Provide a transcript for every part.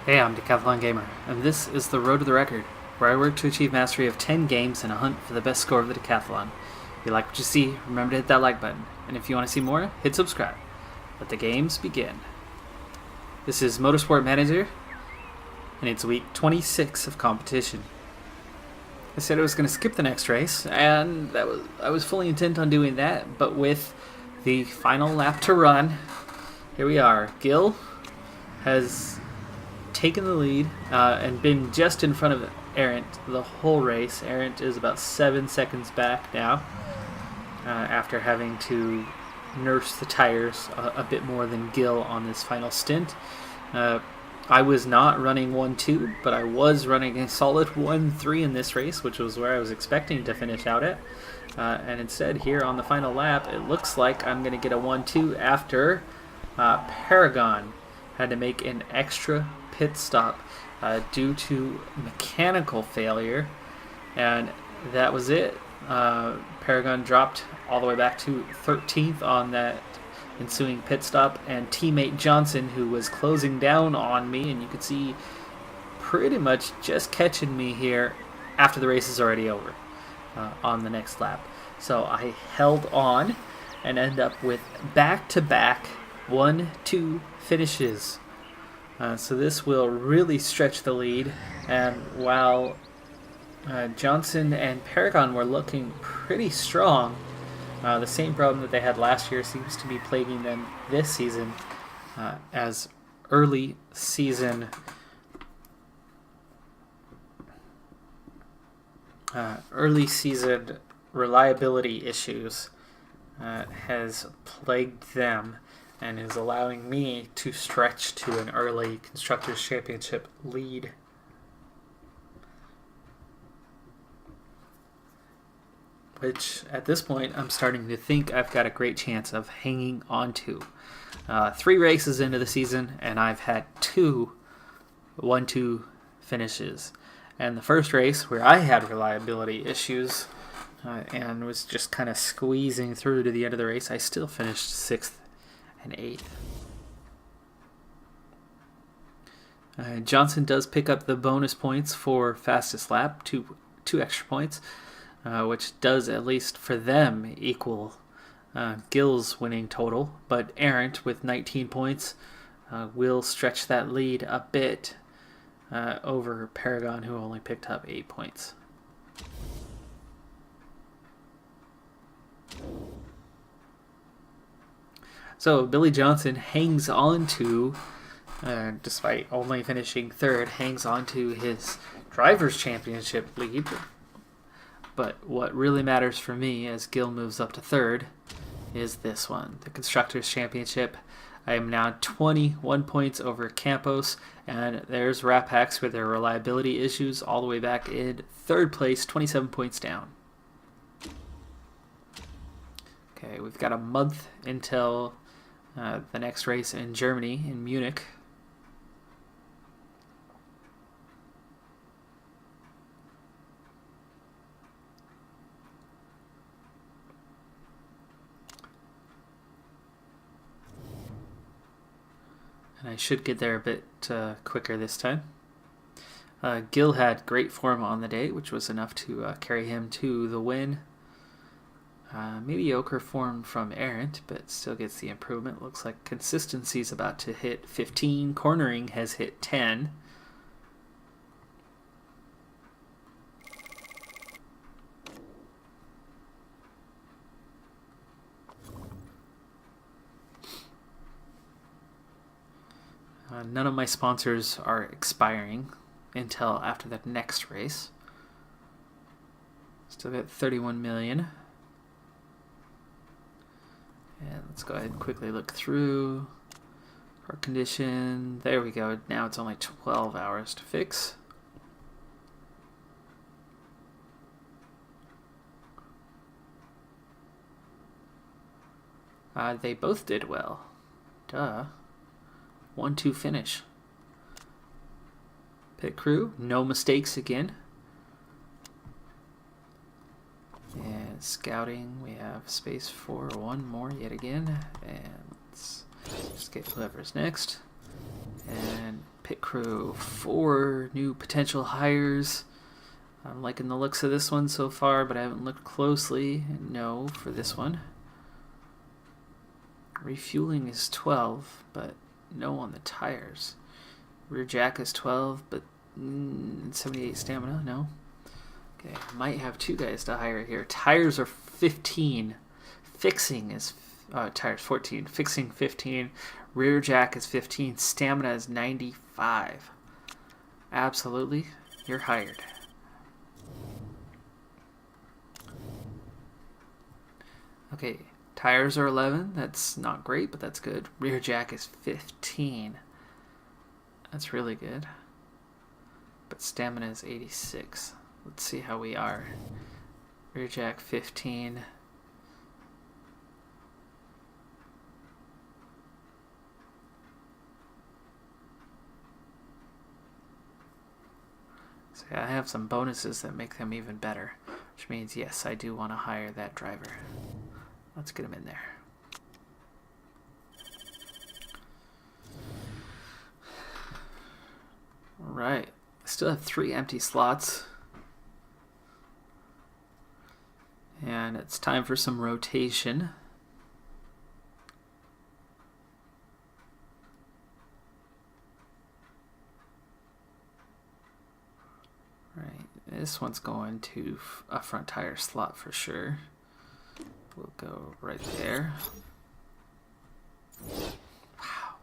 Hey, I'm Decathlon Gamer, and this is the Road to the Record, where I work to achieve mastery of 10 games in a hunt for the best score of the Decathlon. If you like what you see, remember to hit that like button, and if you want to see more, hit subscribe. Let the games begin. This is Motorsport Manager, and it's week 26 of competition. I said I was going to skip the next race, and I was fully intent on doing that, but with the final lap to run, here we are. Gil has taken the lead and been just in front of Arendt the whole race. Arendt is about 7 seconds back now after having to nurse the tires a bit more than Gil on this final stint. I was not running 1-2, but I was running a solid 1-3 in this race, which was where I was expecting to finish out at. And instead, here on the final lap, it looks like I'm going to get a 1-2 after Paragon had to make an extra pit stop due to mechanical failure, and that was it. Paragon dropped all the way back to 13th on that ensuing pit stop, and teammate Johnson, who was closing down on me, and you could see pretty much just catching me here after the race is already over on the next lap. So I held on and end up with back-to-back 1-2 finishes. So this will really stretch the lead, and while Johnson and Paragon were looking pretty strong, the same problem that they had last year seems to be plaguing them this season, as early season reliability issues has plagued them, and is allowing me to stretch to an early Constructors' Championship lead. Which, at this point, I'm starting to think I've got a great chance of hanging on to. 3 races into the season, and I've had 2 1-2 finishes. And the first race, where I had reliability issues and was just kind of squeezing through to the end of the race, I still finished 6th and 8th. Johnson does pick up the bonus points for fastest lap, two extra points, which does, at least for them, equal Gil's winning total. But Arendt, with 19 points, will stretch that lead a bit over Paragon, who only picked up 8 points. So Billy Johnson hangs on to, despite only finishing 3rd, hangs on to his Drivers' Championship lead. But what really matters for me as Gil moves up to 3rd is this one, the Constructors' Championship. I am now 21 points over Campos, and there's Rapax with their reliability issues all the way back in 3rd place, 27 points down. Okay, we've got a month until the next race in Germany, in Munich. And I should get there a bit quicker this time. Gil had great form on the day, which was enough to carry him to the win. Mediocre form from Arendt, but still gets the improvement. Looks like consistency's about to hit 15. Cornering has hit 10. None of my sponsors are expiring until after the next race. Still got 31 million. And let's go ahead and quickly look through our condition. There we go. Now it's only 12 hours to fix. They both did well. Duh. 1-2 finish. Pit crew, no mistakes again. And scouting, we have space for one more yet again. And let's just get whoever's next. And Pit crew, 4 new potential hires. I'm liking the looks of this one so far, but I haven't looked closely. No, for this one. Refueling is 12, but no on the tires. Rear jack is 12, but 78 stamina, no. Okay, might have 2 guys to hire here. Tires are 15. Fixing is tires 14. Fixing 15. Rear jack is 15. Stamina is 95. Absolutely, you're hired. Okay, tires are 11. That's not great, but that's good. Rear jack is 15. That's really good. But stamina is 86. Let's see how we are. Rear jack 15. So I have some bonuses that make them even better, which means yes, I do want to hire that driver. Let's get him in there. All right, I still have 3 empty slots. And it's time for some rotation. Right, this one's going to a front tire slot for sure. We'll go right there. Wow,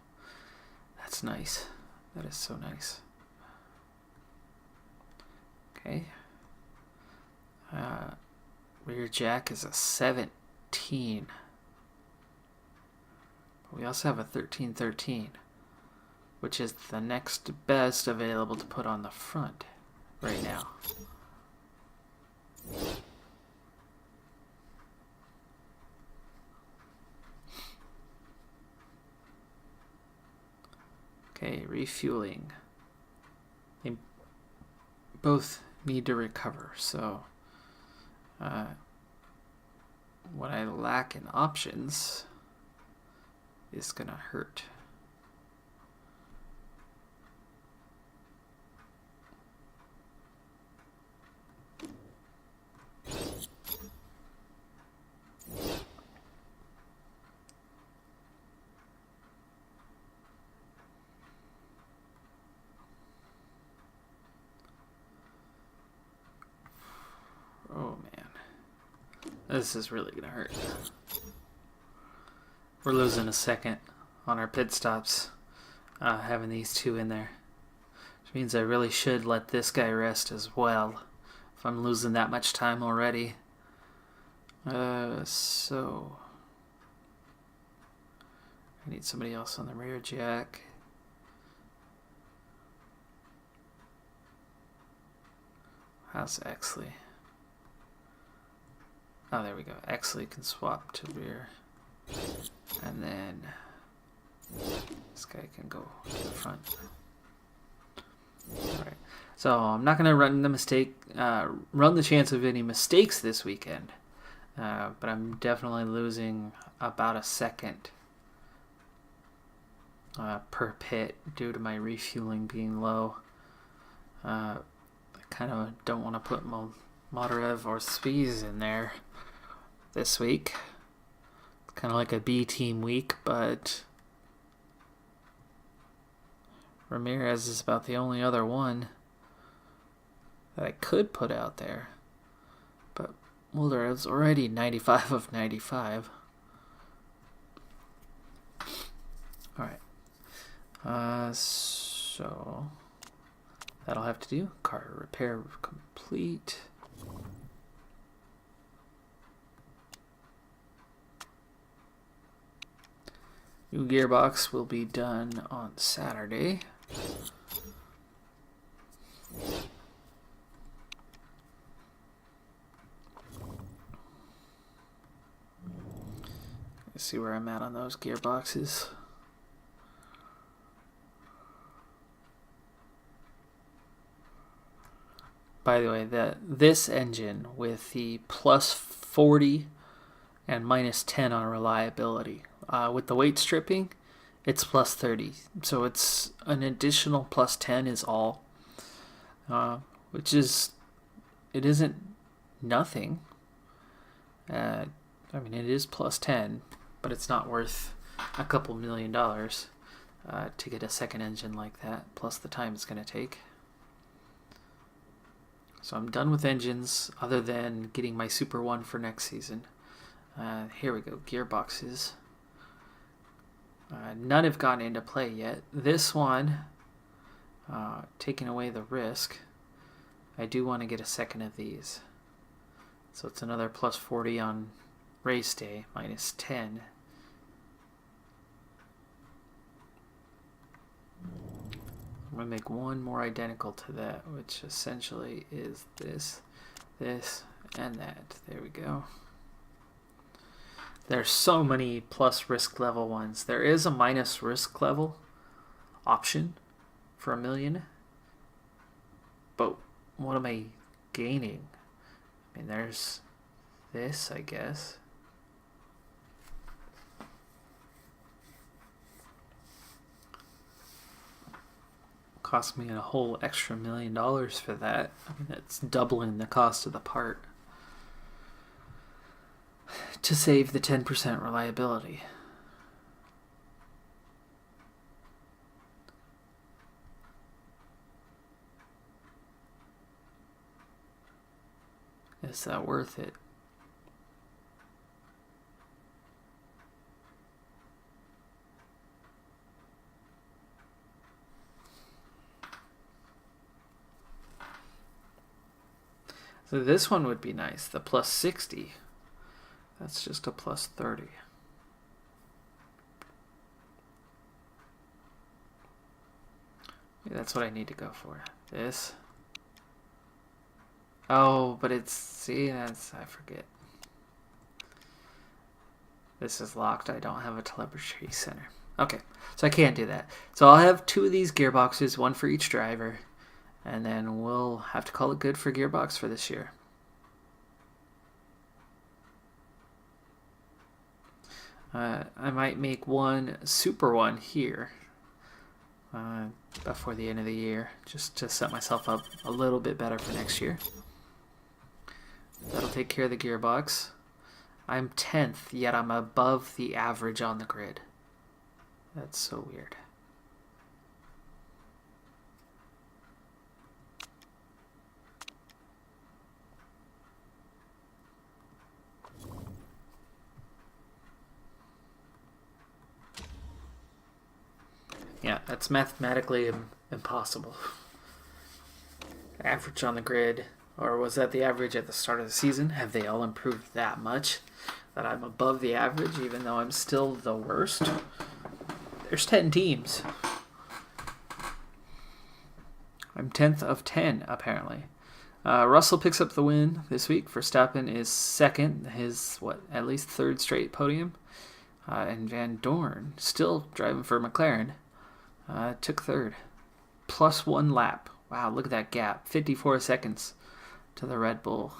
that's nice. That is so nice. Okay. Rear jack is a 17. But we also have a 13-13, which is the next best available to put on the front right now. Okay, refueling. They both need to recover, so what I lack in options is gonna hurt. Oh man, this is really gonna hurt. We're losing a second on our pit stops, having these 2 in there, which means I really should let this guy rest as well if I'm losing that much time already. So I need somebody else on the rear jack. How's Exley? Oh, there we go. Exley can swap to rear. And then this guy can go to the front. Alright. So I'm not going to run the chance of any mistakes this weekend. But I'm definitely losing about a second per pit due to my refueling being low. I kind of don't want to put Motorev or Spies in there this week. It's kind of like a B team week, but Ramirez is about the only other one that I could put out there. But Mulderev's already 95 of 95. Alright. So that'll have to do. Car repair complete. New gearbox will be done on Saturday. Let's see where I'm at on those gearboxes. By the way, this engine with the plus 40 and minus 10 on reliability, with the weight stripping, It's plus 30. So it's an additional plus 10 is all. Which is, it isn't nothing. I mean, it is plus 10, but it's not worth a couple $1,000,000 to get a second engine like that, plus the time it's going to take. So I'm done with engines, other than getting my Super 1 for next season. Here we go, gearboxes. None have gotten into play yet. This one, taking away the risk, I do want to get a second of these. So it's another plus 40 on race day, minus 10. I'm going to make one more identical to that, which essentially is this, and that. There we go. There's so many plus risk level ones. There is a minus risk level option for $1,000,000. But what am I gaining? I mean, there's this, I guess. Cost me a whole extra $1,000,000 for that. I mean, that's doubling the cost of the part to save the 10% reliability. Is that worth it? So this one would be nice, the plus 60. That's just a plus 30. Yeah, that's what I need to go for. This. Oh, but it's, see, that's, I forget. This is locked. I don't have a telemetry center. Okay, so I can't do that. So I'll have 2 of these gearboxes, 1 for each driver, and then we'll have to call it good for gearbox for this year. I might make one Super 1 here before the end of the year, just to set myself up a little bit better for next year. That'll take care of the gearbox. I'm 10th, yet I'm above the average on the grid. That's so weird. Yeah, that's mathematically impossible. Average on the grid, or was that the average at the start of the season? Have they all improved that much that I'm above the average even though I'm still the worst? There's 10 teams. I'm 10th of 10 apparently. Russell picks up the win this week. Verstappen is second, his at least 3rd straight podium. And Van Dorn, still driving for McLaren, took 3rd. Plus 1 lap. Wow, look at that gap. 54 seconds to the Red Bull.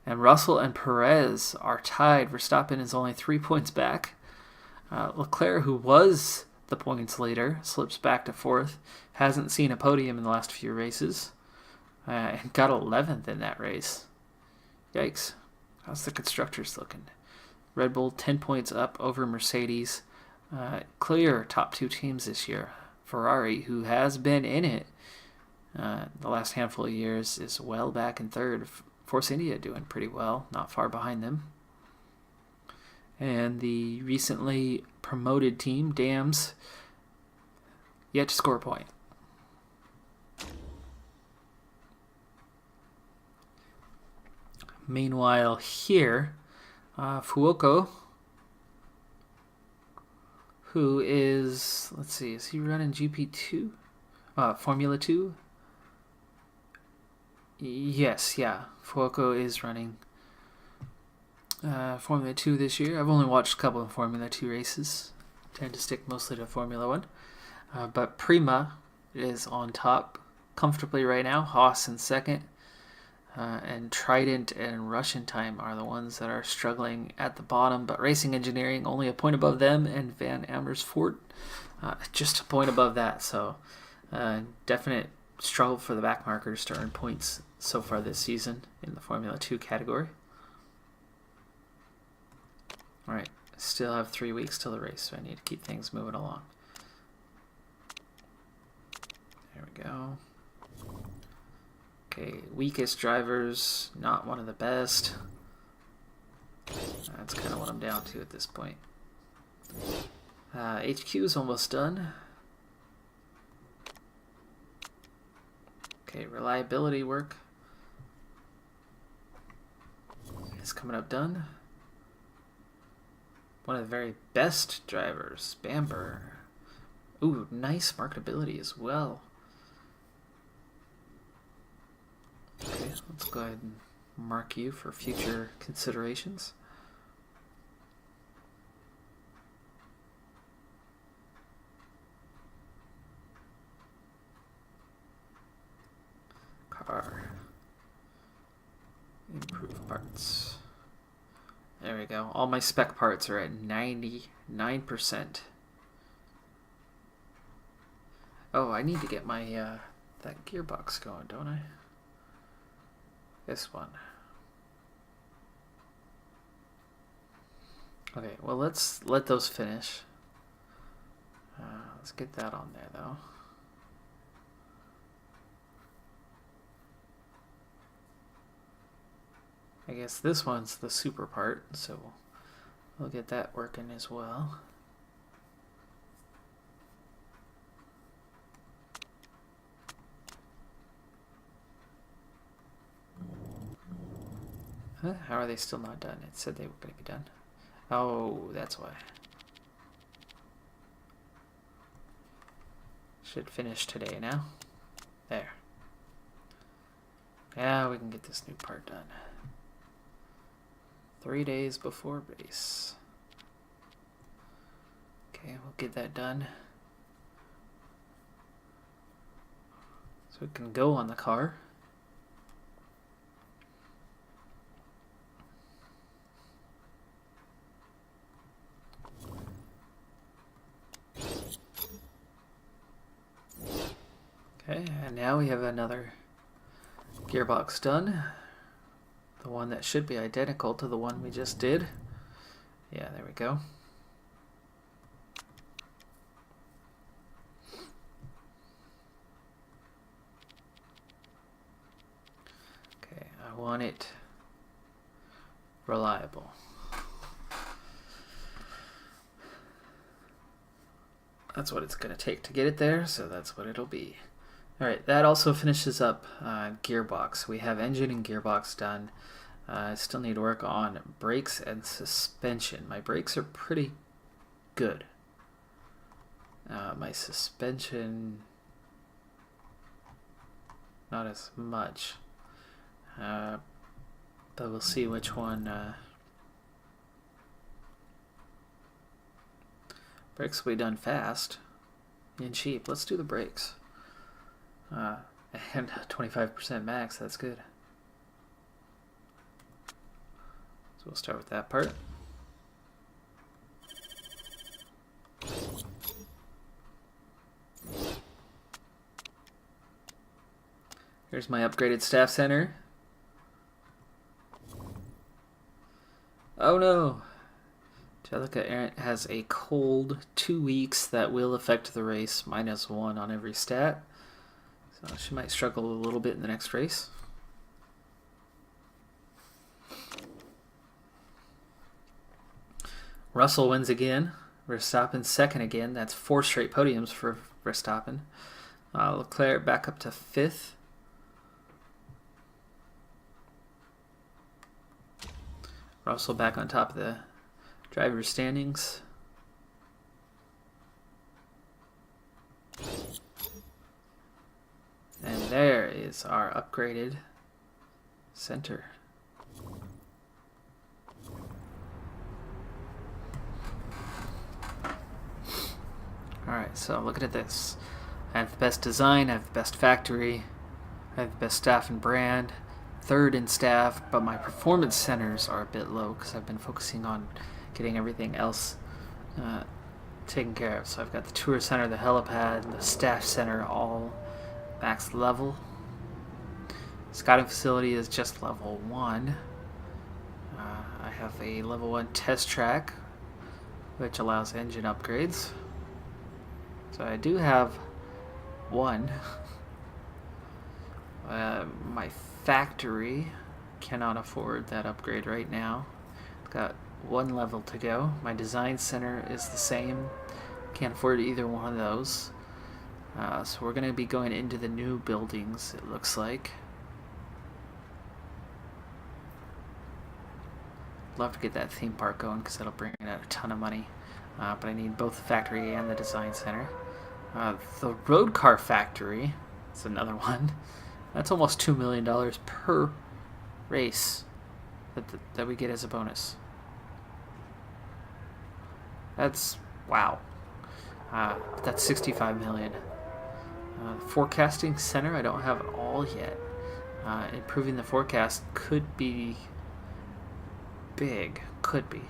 And Russell and Perez are tied. Verstappen is only 3 points back. Leclerc, who was the points leader, slips back to 4th. Hasn't seen a podium in the last few races. And got 11th in that race. Yikes. How's the constructors looking? Red Bull 10 points up over Mercedes. Clear top 2 teams this year. Ferrari, who has been in it the last handful of years, is well back in 3rd. Force India doing pretty well, not far behind them. And the recently promoted team, Dams, yet to score a point. Meanwhile, here, Fuoco, who is, let's see, is he running GP2? Formula 2? Yes, yeah. Fuoco is running Formula 2 this year. I've only watched a couple of Formula 2 races. Tend to stick mostly to Formula 1. But Prima is on top comfortably right now. Haas in 2nd. and Trident and Russian Time are the ones that are struggling at the bottom, but Racing Engineering only a point above them, and Van Amersfoort just a point above that. So definite struggle for the back markers to earn points so far this season in the Formula 2 category. Alright, still have 3 weeks till the race, so I need to keep things moving along. There we go. Okay, weakest drivers, not one of the best. That's kind of what I'm down to at this point. HQ is almost done. Okay, reliability work is coming up done. One of the very best drivers, Bamber. Ooh, nice marketability as well. Okay, let's go ahead and mark you for future considerations. Car. Improve parts. There we go. All my spec parts are at 99%. Oh, I need to get my that gearbox going, don't I? This one. Okay, well, let's let those finish. Let's get that on there, though. I guess this one's the super part, so we'll get that working as well. Huh? How are they still not done? It said they were going to be done. Oh, that's why. Should finish today now. There. Now we can get this new part done. 3 days before race. Okay, we'll get that done. So it can go on the car. Okay, and now we have another gearbox done. The one that should be identical to the one we just did. Yeah, there we go. Okay, I want it reliable. That's what it's going to take to get it there, so that's what it'll be. Alright, that also finishes up gearbox. We have engine and gearbox done. I still need to work on brakes and suspension. My brakes are pretty good. My suspension, not as much. But we'll see which one. Brakes will be done fast and cheap. Let's do the brakes. And 25% max, that's good. So we'll start with that part. Here's my upgraded staff center. Oh no! Jellica Arendt has a cold 2 weeks that will affect the race, -1 on every stat. So she might struggle a little bit in the next race. Russell wins again. Verstappen second again. That's 4 straight podiums for Verstappen. Leclerc back up to 5th. Russell back on top of the driver's standings. And there is our upgraded center. Alright, so looking at this. I have the best design, I have the best factory, I have the best staff and brand, third in staff, but my performance centers are a bit low because I've been focusing on getting everything else taken care of. So I've got the tour center, the helipad, the staff center all max level. Scouting facility is just level 1. I have a level 1 test track, which allows engine upgrades. So I do have one. My factory cannot afford that upgrade right now. It's got one level to go. My design center is the same. Can't afford either one of those. So we're going to be going into the new buildings, it looks like. Love to get that theme park going because it'll bring in a ton of money. But I need both the factory and the design center. The road car factory is another one. That's almost $2 million per race that we get as a bonus. That's wow. That's $65 million. Forecasting center, I don't have it all yet. Improving the forecast could be big, could be.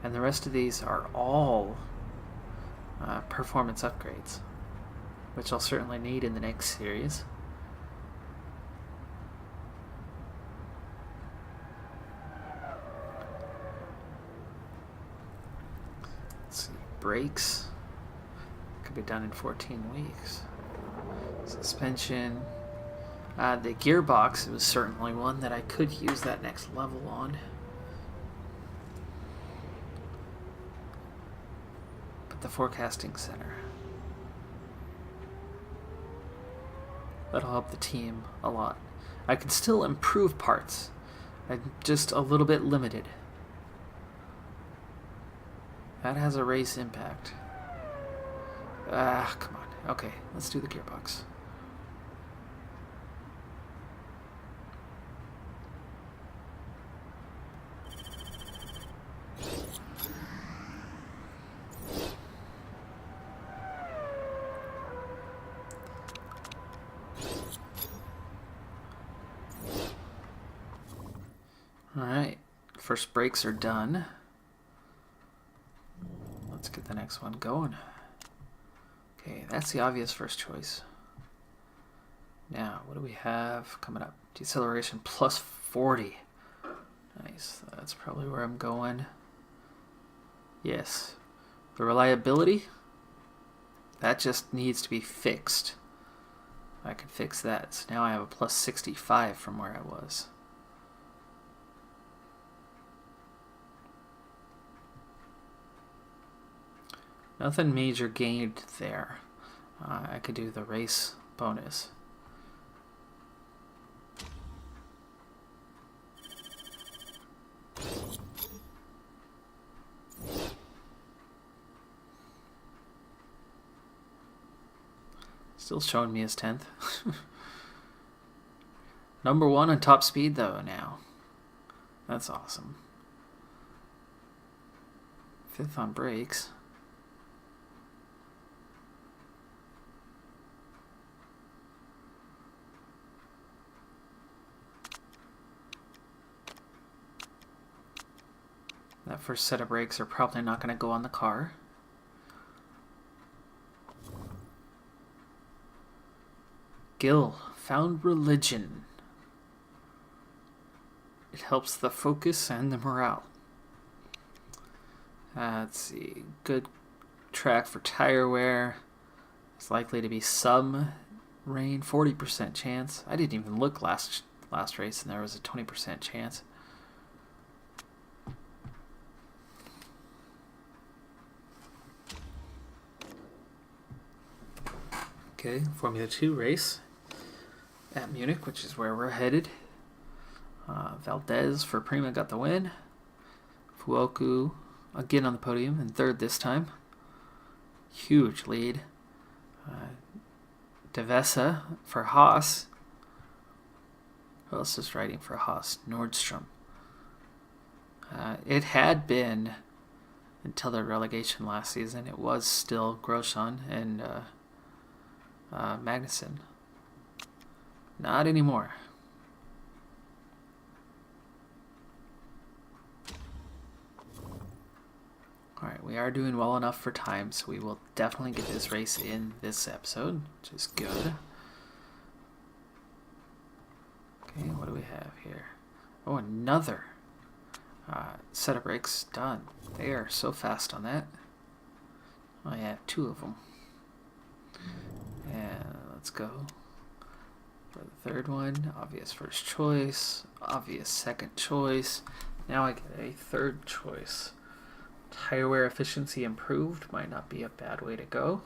And the rest of these are all performance upgrades, which I'll certainly need in the next series. Let's see, brakes could be done in 14 weeks. Suspension, the gearbox was certainly one that I could use that next level on. But the forecasting center, that'll help the team a lot. I can still improve parts. I'm just a little bit limited. That has a race impact. Come on. Okay, let's do the gearbox. Alright, first brakes are done. Let's get the next one going. Okay, that's the obvious first choice. Now, what do we have coming up? Deceleration plus 40. Nice, that's probably where I'm going. Yes. The reliability, that just needs to be fixed. I can fix that. So now I have a plus 65 from where I was. Nothing major gained there. I could do the race bonus. Still showing me as 10th. Number 1 on top speed though now. That's awesome. 5th on brakes. That first set of brakes are probably not going to go on the car. Gil found religion. It helps the focus and the morale. Let's see. Good track for tire wear. It's likely to be some rain. 40% chance. I didn't even look last race and there was a 20% chance. Okay, Formula 2 race at Munich, which is where we're headed. Valdez for Prima got the win. Fuoku again on the podium and 3rd this time. Huge lead. Devesa for Haas. Who else is riding for Haas? Nordstrom. It had been, until their relegation last season, it was still Grosjean and Magnussen. Not anymore. we are doing well enough for time, so we will definitely get this race in this episode, which is good. Okay, what do we have here? Oh, another set of brakes done. They are so fast on that. I have 2 of them. And let's go for the third one. Obvious first choice, obvious second choice. Now I get a third choice. Tire wear efficiency improved might not be a bad way to go.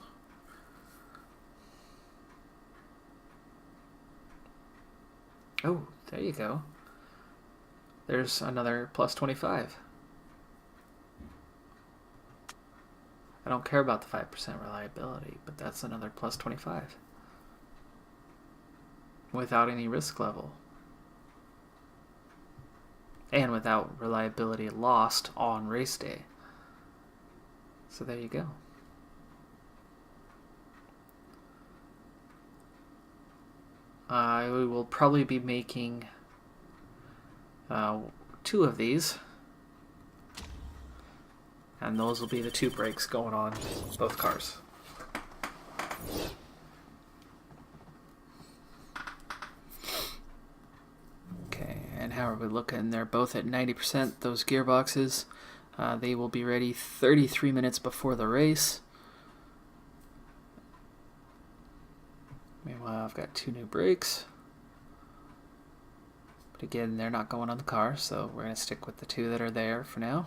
Oh, there you go. There's another plus 25. I don't care about the 5% reliability, but that's another plus 25. Without any risk level. And without reliability lost on race day. So there you go. I will probably be making 2 of these. And those will be the 2 brakes going on both cars. Okay, and how are we looking? They're both at 90%, those gearboxes. They will be ready 33 minutes before the race. Meanwhile, I've got 2 new brakes. But again, they're not going on the car, so we're going to stick with the 2 that are there for now.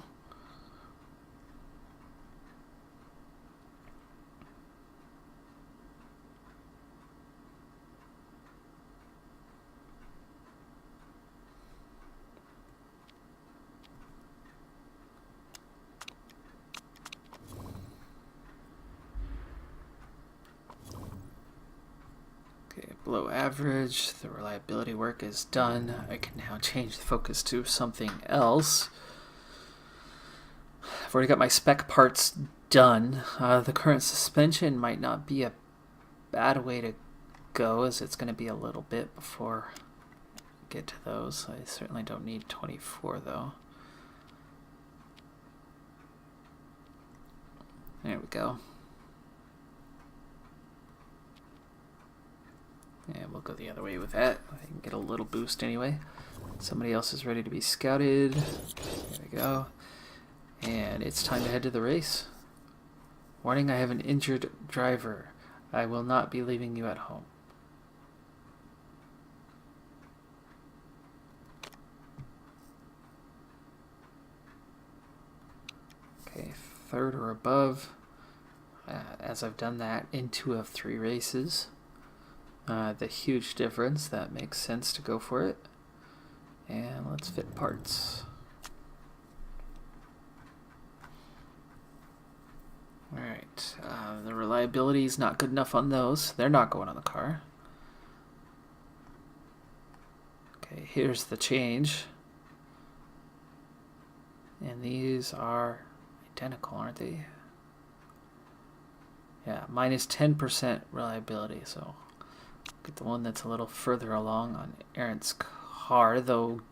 Below average, the reliability work is done. I can now change the focus to something else. I've already got my spec parts done. The current suspension might not be a bad way to go, as it's going to be a little bit before I get to those. I certainly don't need 24 though. There we go. And we'll go the other way with that. I can get a little boost anyway. Somebody else is ready to be scouted. There we go. And it's time to head to the race. Warning, I have an injured driver. I will not be leaving you at home. Okay, 3rd or above. As I've done that in 2 of 3 races. The huge difference, that makes sense to go for it. And let's fit parts. Alright, the reliability is not good enough on those. They're not going on the car. Okay, here's the change. And these are identical, aren't they? Yeah, minus 10% reliability, so get the one that's a little further along on Aaron's car, though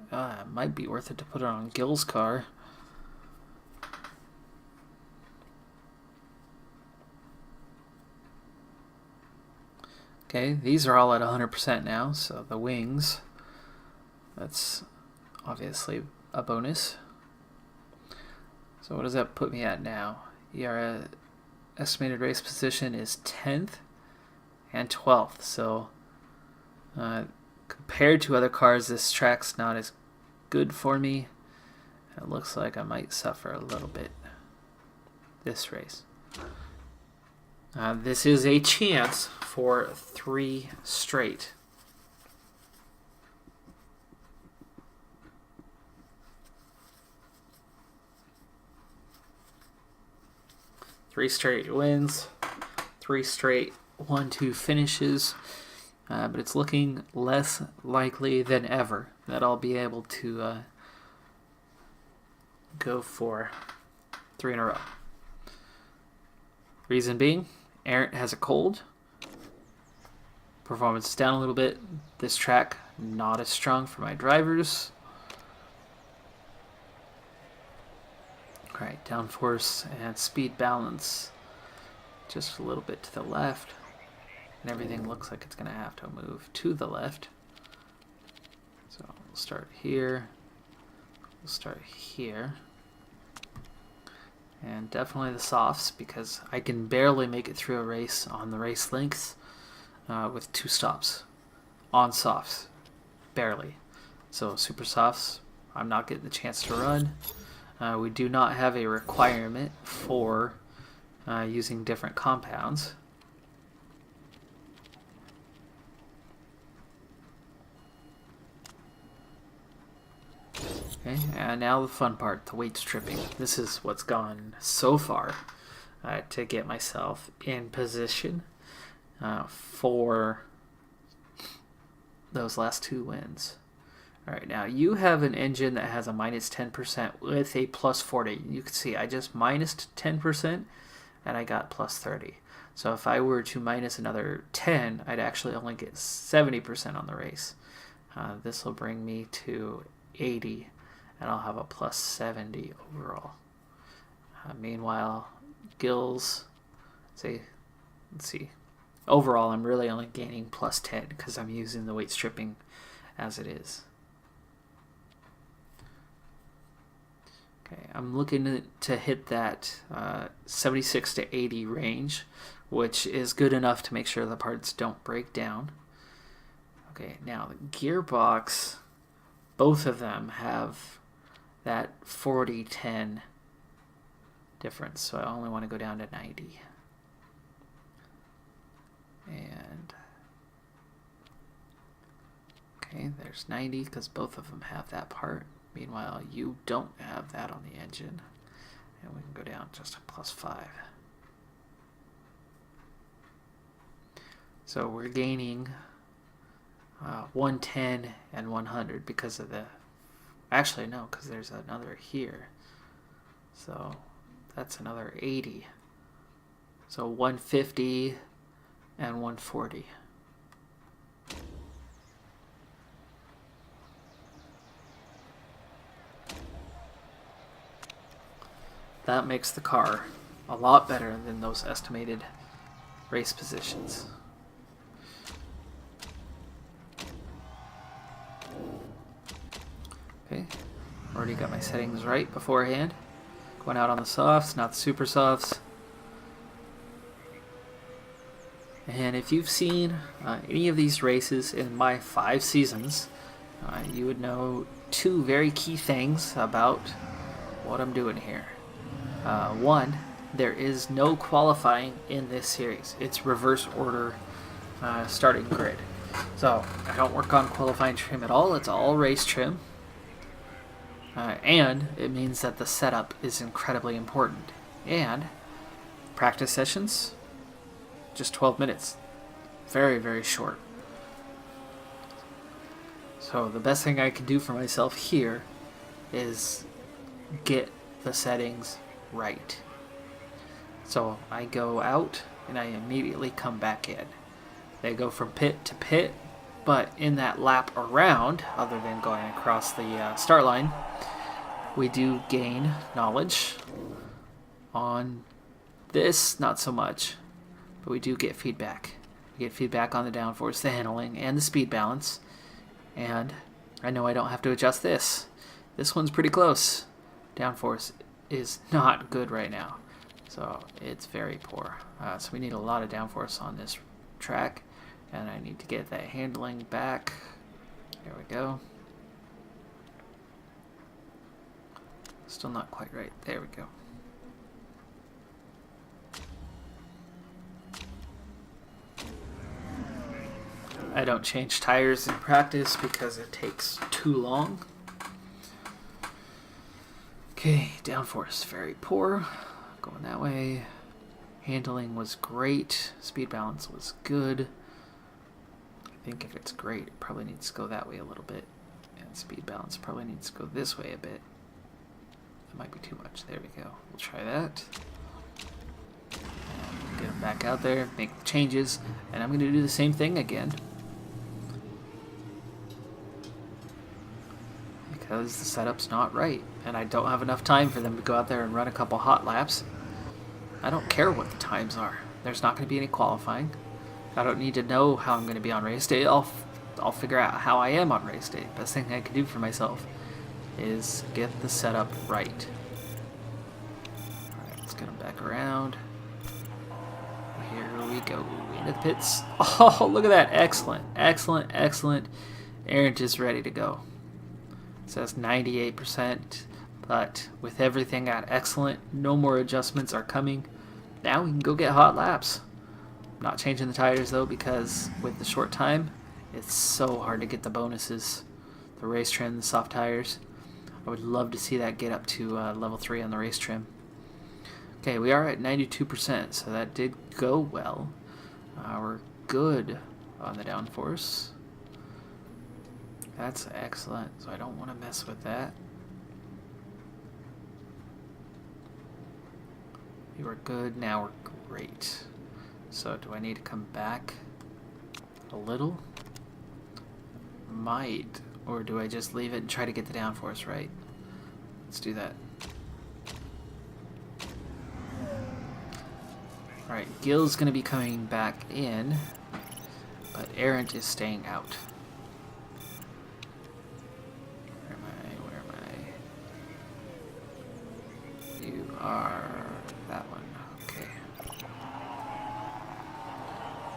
it might be worth it to put it on Gil's car. Okay, these are all at 100% now, so the wings, that's obviously a bonus. So what does that put me at now? Your estimated race position is 10th and 12th, so compared to other cars, this track's not as good for me. It looks like I might suffer a little bit this race. This is a chance for 3 straight. Three straight wins, 3 straight 1-2 finishes, but it's looking less likely than ever that I'll be able to go for 3 in a row. Reason being, Aaron has a cold. Performance is down a little bit. This track not as strong for my drivers. Alright, downforce and speed balance just a little bit to the left. And everything looks like it's going to have to move to the left. So we'll start here. We'll start here. And definitely the softs, because I can barely make it through a race on the race length with 2 stops on softs. Barely. So super softs, I'm not getting the chance to run. We do not have a requirement for using different compounds. Okay, and now the fun part, the weight stripping. This is what's gone so far to get myself in position for those last 2 wins. Alright, now you have an engine that has a minus 10% with a plus 40. You can see I just minused 10% and I got plus 30. So if I were to minus another 10, I'd actually only get 70% on the race. This will bring me to 80, and I'll have a plus 70 overall. Meanwhile, Gills, let's see. Overall, I'm really only gaining plus 10 because I'm using the weight stripping as it is. Okay, I'm looking to hit that 76 to 80 range, which is good enough to make sure the parts don't break down. Okay, now the gearbox, both of them have that 40-10 difference, so I only want to go down to 90. And okay, there's 90 because both of them have that part. Meanwhile, you don't have that on the engine. And we can go down just a plus 5. So we're gaining 110 and 100 because of the... Actually, no, because there's another here. So that's another 80. So 150 and 140. That makes the car a lot better than those estimated race positions. Okay, already got my settings right beforehand. Going out on the softs, not the super softs. And if you've seen any of these races in my 5 seasons, you would know 2 very key things about what I'm doing here. One, there is no qualifying in this series. It's reverse order starting grid. So I don't work on qualifying trim at all. It's all race trim. And it means that the setup is incredibly important. And practice sessions, just 12 minutes. Very, very short. So the best thing I can do for myself here is get the settings right. So I go out and I immediately come back in. They go from pit to pit, but in that lap around, other than going across the start line, we do gain knowledge. On this, not so much, but we do get feedback. We get feedback on the downforce, the handling, and the speed balance. And I know I don't have to adjust this. This one's pretty close. Downforce is not good right now, so it's very poor. So we need a lot of downforce on this track, and I need to get that handling back. There we go. Still not quite right. There we go. I don't change tires in practice because it takes too long. Okay, downforce very poor. Going that way. Handling was great. Speed balance was good. I think if it's great, it probably needs to go that way a little bit. And speed balance probably needs to go this way a bit. That might be too much. There we go. We'll try that. And get them back out there, make the changes, and I'm going to do the same thing again. Because the setup's not right. and I don't have enough time for them to go out there and run a couple hot laps. I don't care what the times are. There's not going to be any qualifying. I don't need to know how I'm going to be on race day. I'll figure out how I am on race day. Best thing I can do for myself is get the setup right. Alright, let's get them back around. Here we go. Into the pits. Oh, look at that. Excellent. Excellent. Excellent. Aaron is ready to go. It says 98%, but with everything at excellent, no more adjustments are coming. Now we can go get hot laps. Not changing the tires though, because with the short time, it's so hard to get the bonuses. The race trim, the soft tires. I would love to see that get up to level 3 on the race trim. Okay, we are at 92%, so that did go well. We're good on the downforce. That's excellent, so I don't want to mess with that. We were good, now we're great. So do I need to come back a little? Might. Or do I just leave it and try to get the downforce right? Let's do that. Alright, Gil's going to be coming back in, but Errant is staying out. Where am I? You are that one. Okay.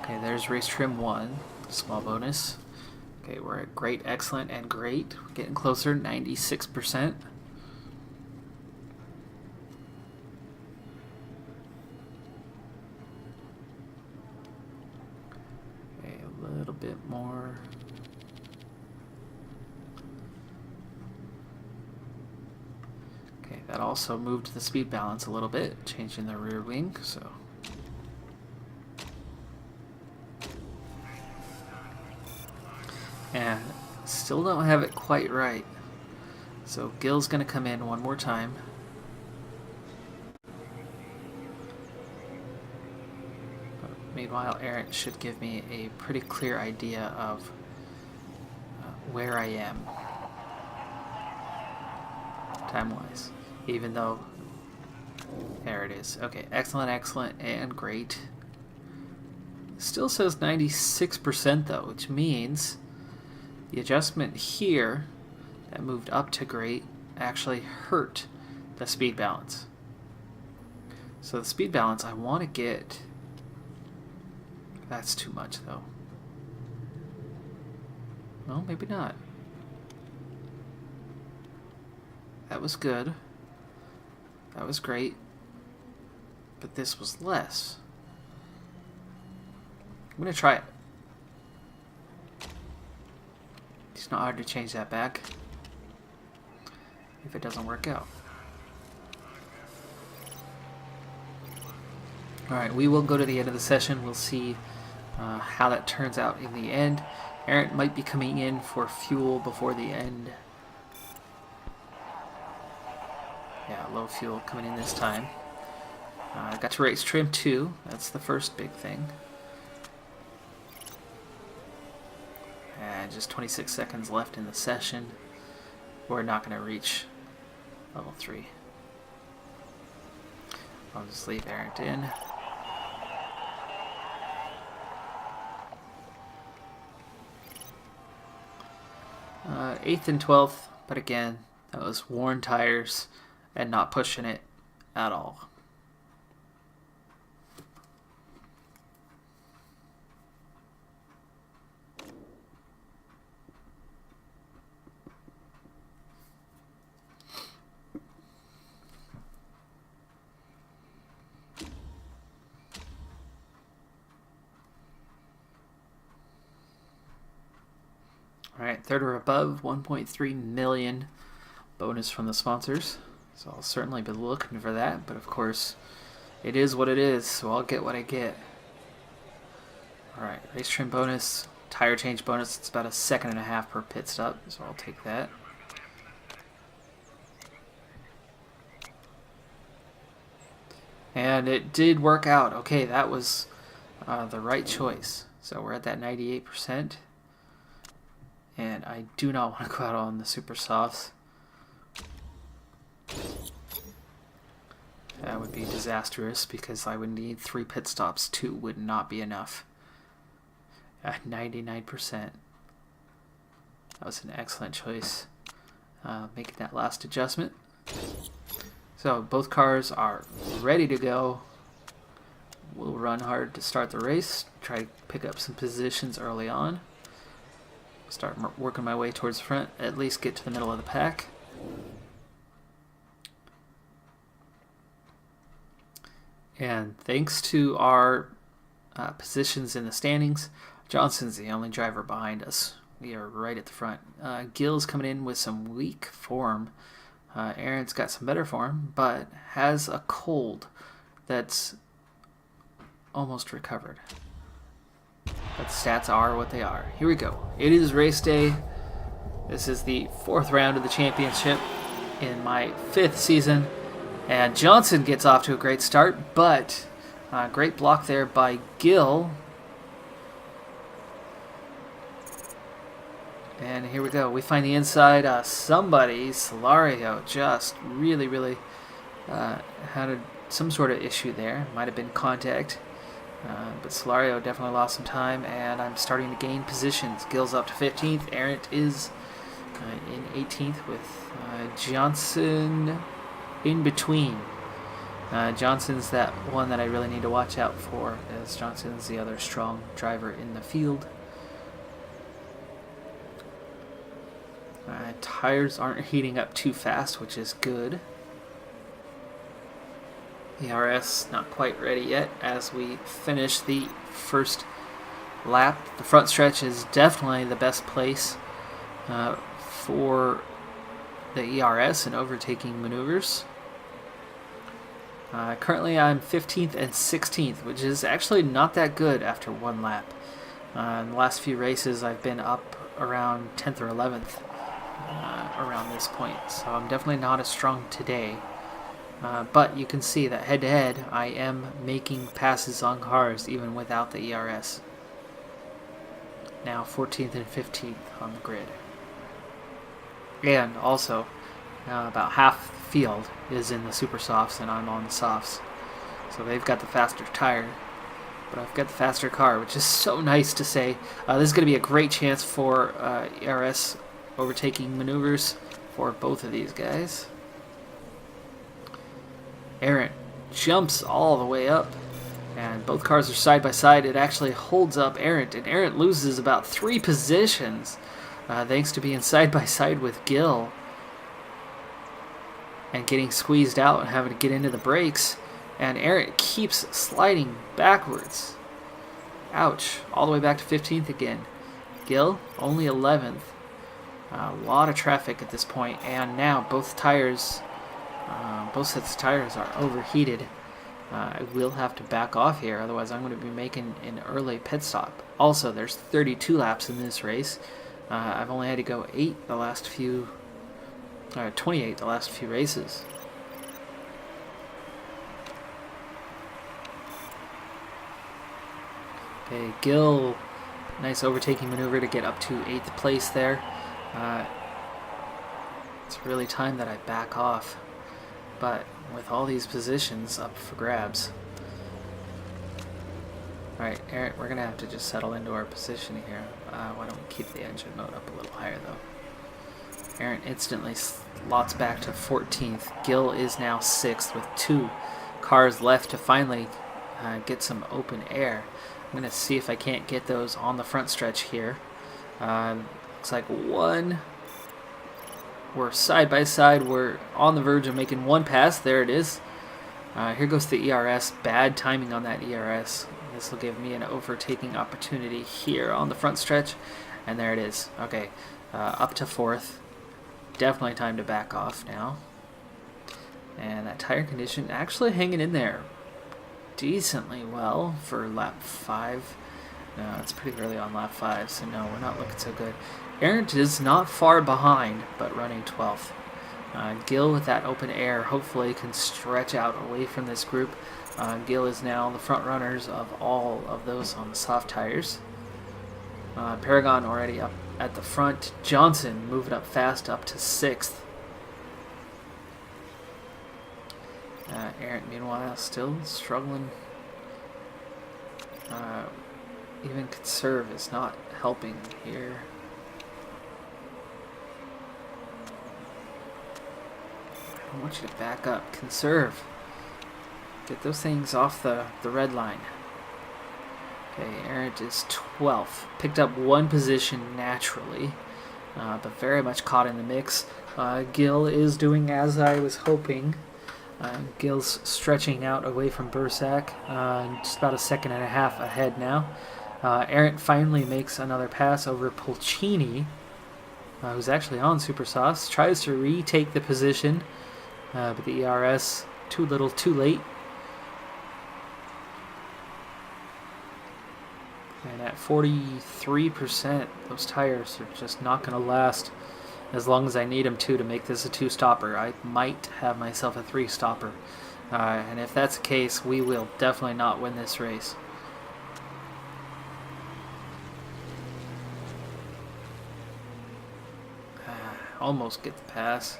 Okay, there's race trim 1. Small bonus. Okay, we're at great, excellent, and great. We're getting closer, 96%. Okay, a little bit more. Okay, that also moved the speed balance a little bit, changing the rear wing, so. And still don't have it quite right. So Gil's going to come in one more time. But meanwhile, Errant should give me a pretty clear idea of where I am time-wise. Even though, there it is. Okay, excellent, excellent, and great. Still says 96% though, which means the adjustment here that moved up to great actually hurt the speed balance. So the speed balance I want to get, that's too much though. Well, maybe not. That was good. That was great. But this was less. I'm going to try it. It's not hard to change that back if it doesn't work out. Alright, we will go to the end of the session. We'll see how that turns out in the end. Errant might be coming in for fuel before the end. Yeah, low fuel coming in this time. I got to race trim 2. That's the first big thing. And just 26 seconds left in the session. We're not going to reach level 3. I'll just leave Errant in. Eighth and 12th, but again, that was worn tires and not pushing it at all. Alright, third or above, 1.3 million bonus from the sponsors. So I'll certainly be looking for that, but of course, it is what it is, so I'll get what I get. Alright, race trim bonus, tire change bonus, it's about 1.5 seconds per pit stop, so I'll take that. And it did work out. Okay, that was the right choice. So we're at that 98%. And I do not want to go out on the super softs. That would be disastrous because I would need 3 pit stops. 2 would not be enough. At 99%. That was an excellent choice. Making that last adjustment. So both cars are ready to go. We'll run hard to start the race. Try to pick up some positions early on. Start working my way towards the front. At least get to the middle of the pack. And thanks to our positions in the standings, Johnson's the only driver behind us. We are right at the front. Gill's coming in with some weak form. Aaron's got some better form, but has a cold that's almost recovered. But the stats are what they are. Here we go. It is race day. This is the 4th round of the championship in my 5th season. And Johnson gets off to a great start, but great block there by Gill. And here we go. We find the inside. Somebody, Solario, just really had some sort of issue there. Might have been contact. But Solario definitely lost some time, and I'm starting to gain positions. Gill's up to 15th. Arendt is in 18th with Johnson in between. Johnson's that one that I really need to watch out for, as Johnson's the other strong driver in the field. Tires aren't heating up too fast, which is good. The RS not quite ready yet as we finish the first lap. The front stretch is definitely the best place for the ERS and overtaking maneuvers. Currently I'm 15th and 16th, which is actually not that good after one lap. In the last few races I've been up around 10th or 11th around this point, so I'm definitely not as strong today. But you can see that head-to-head I am making passes on cars even without the ERS. Now 14th and 15th on the grid. And also, about half the field is in the super softs and I'm on the softs. So they've got the faster tire, but I've got the faster car, which is so nice to say. This is going to be a great chance for ERS overtaking maneuvers for both of these guys. Arendt jumps all the way up, and both cars are side by side. It actually holds up Arendt, and Arendt loses about 3 positions thanks to being side by side with Gill and getting squeezed out and having to get into the brakes. And Arendt keeps sliding backwards. Ouch. All the way back to 15th again. Gill, only 11th. A lot of traffic at this point, and now both tires, both sets of tires are overheated. I will have to back off here, otherwise I'm going to be making an early pit stop. Also, there's 32 laps in this race. I've only had to go 28 the last few races. Okay, Gill, nice overtaking maneuver to get up to 8th place there. It's really time that I back off, but with all these positions up for grabs. Alright, Arendt, we're going to have to just settle into our position here. Why don't we keep the engine mode up a little higher though. Arendt instantly slots back to 14th. Gill is now 6th with 2 cars left to finally get some open air. I'm going to see if I can't get those on the front stretch here. Looks like one. We're side by side. We're on the verge of making one pass. There it is. Here goes the ERS. Bad timing on that ERS. This will give me an overtaking opportunity here on the front stretch. And there it is. Okay, up to 4th. Definitely time to back off now. And that tire condition actually hanging in there decently well for lap 5. No, it's pretty early on lap 5, so no, we're not looking so good. Arendt is not far behind, but running 12th. Gill with that open air hopefully can stretch out away from this group. Gill is now the front runners of all of those on the soft tires. Paragon already up at the front. Johnson moving up fast up to 6th. Aaron, meanwhile, still struggling. Even conserve is not helping here. I want you to back up. Conserve. Get those things off the red line. Okay, Aaron is 12th. Picked up one position naturally, but very much caught in the mix. Gil is doing as I was hoping. Gil's stretching out away from Bursack, just about a second and a half ahead now. Aaron finally makes another pass over Pulcini, who's actually on Super Sauce. Tries to retake the position, but the ERS too little, too late. And at 43%, those tires are just not going to last as long as I need them to make this a two-stopper. I might have myself a three-stopper. And if that's the case, we will definitely not win this race. Almost get the pass.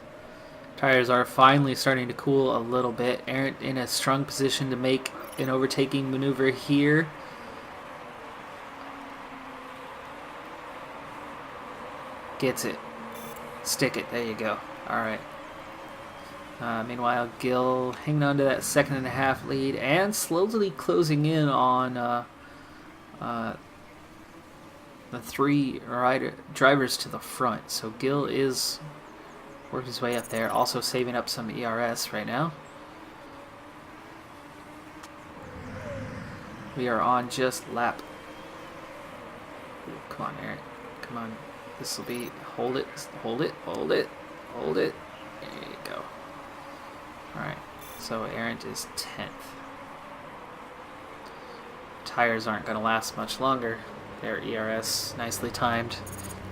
Tires are finally starting to cool a little bit. Aaron in a strong position to make an overtaking maneuver here. Gets it. Stick it. There you go. Alright. Meanwhile, Gil hanging on to that second and a half lead and slowly closing in on the three drivers to the front. So Gil is working his way up there, also saving up some ERS right now. We are on just lap. Ooh, come on, Aaron. Come on. This will be, hold it, hold it, hold it, hold it. There you go. Alright, so Aaron is 10th. Tires aren't going to last much longer. Their ERS, nicely timed.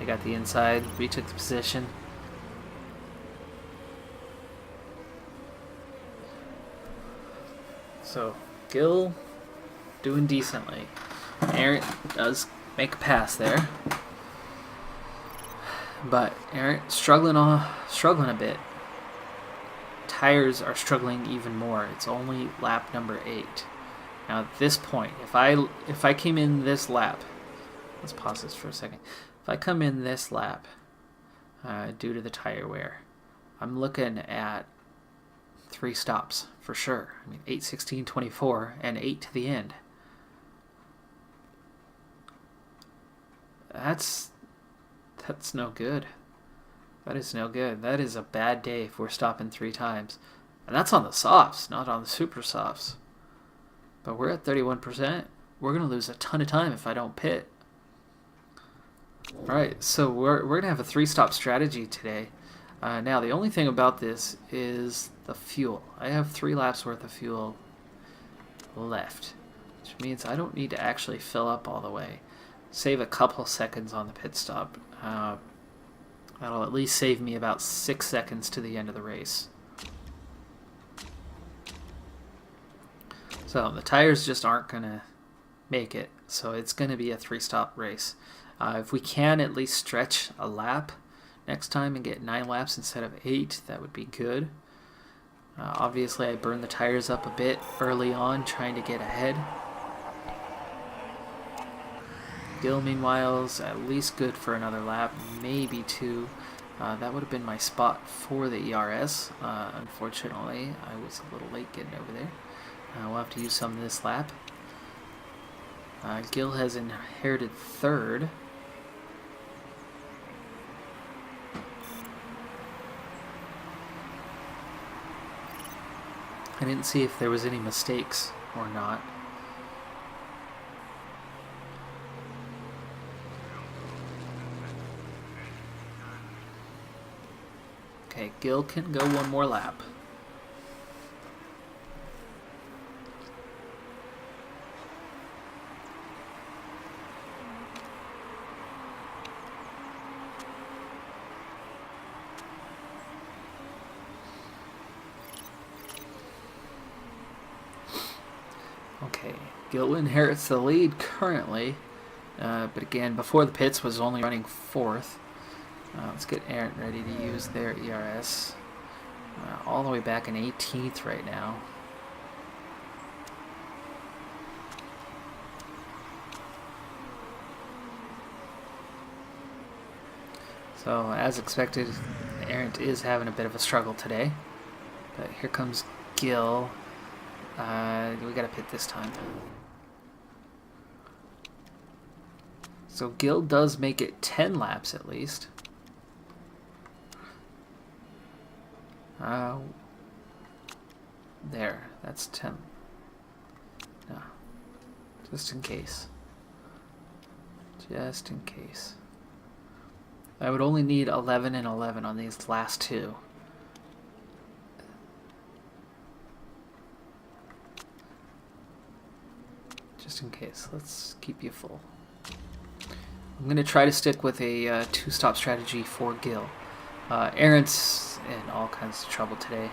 They got the inside, retook the position. So, Gil doing decently. Aaron does make a pass there. But Aaron struggling a bit. Tires are struggling even more. It's only lap number 8. Now at this point, if I came in this lap, let's pause this for a second. If I come in this lap, due to the tire wear, I'm looking at 3 stops for sure. I mean, 8, 16, 24, and 8 to the end. That's no good. That is no good. That is a bad day if we're stopping 3 times. And that's on the softs, not on the super softs. But we're at 31%. We're going to lose a ton of time if I don't pit. Alright, so we're going to have a 3-stop strategy today. Now, the only thing about this is the fuel. I have 3 laps worth of fuel left, which means I don't need to actually fill up all the way. Save a couple seconds on the pit stop. That'll at least save me about 6 seconds to the end of the race. So the tires just aren't going to make it, so it's going to be a 3-stop race. If we can at least stretch a lap next time and get 9 laps instead of 8, that would be good. Obviously I burned the tires up a bit early on trying to get ahead. Gil, meanwhile, is at least good for another lap, maybe 2. That would have been my spot for the ERS. Unfortunately, I was a little late getting over there. We'll have to use some this lap. Gil has inherited 3rd. I didn't see if there was any mistakes or not. Okay, Gil can go one more lap. Okay, Gil inherits the lead currently, but again, before the pits was only running 4th. Let's get Aaron ready to use their ERS. All the way back in 18th right now. So, as expected, Arendt is having a bit of a struggle today. But here comes Gil. We gotta pit this time. So Gil does make it 10 laps at least. There, that's 10. No, just in case. Just in case. I would only need 11 and 11 on these last two. Just in case. Let's keep you full. I'm going to try to stick with a two-stop strategy for Gil. Aaron's in all kinds of trouble today.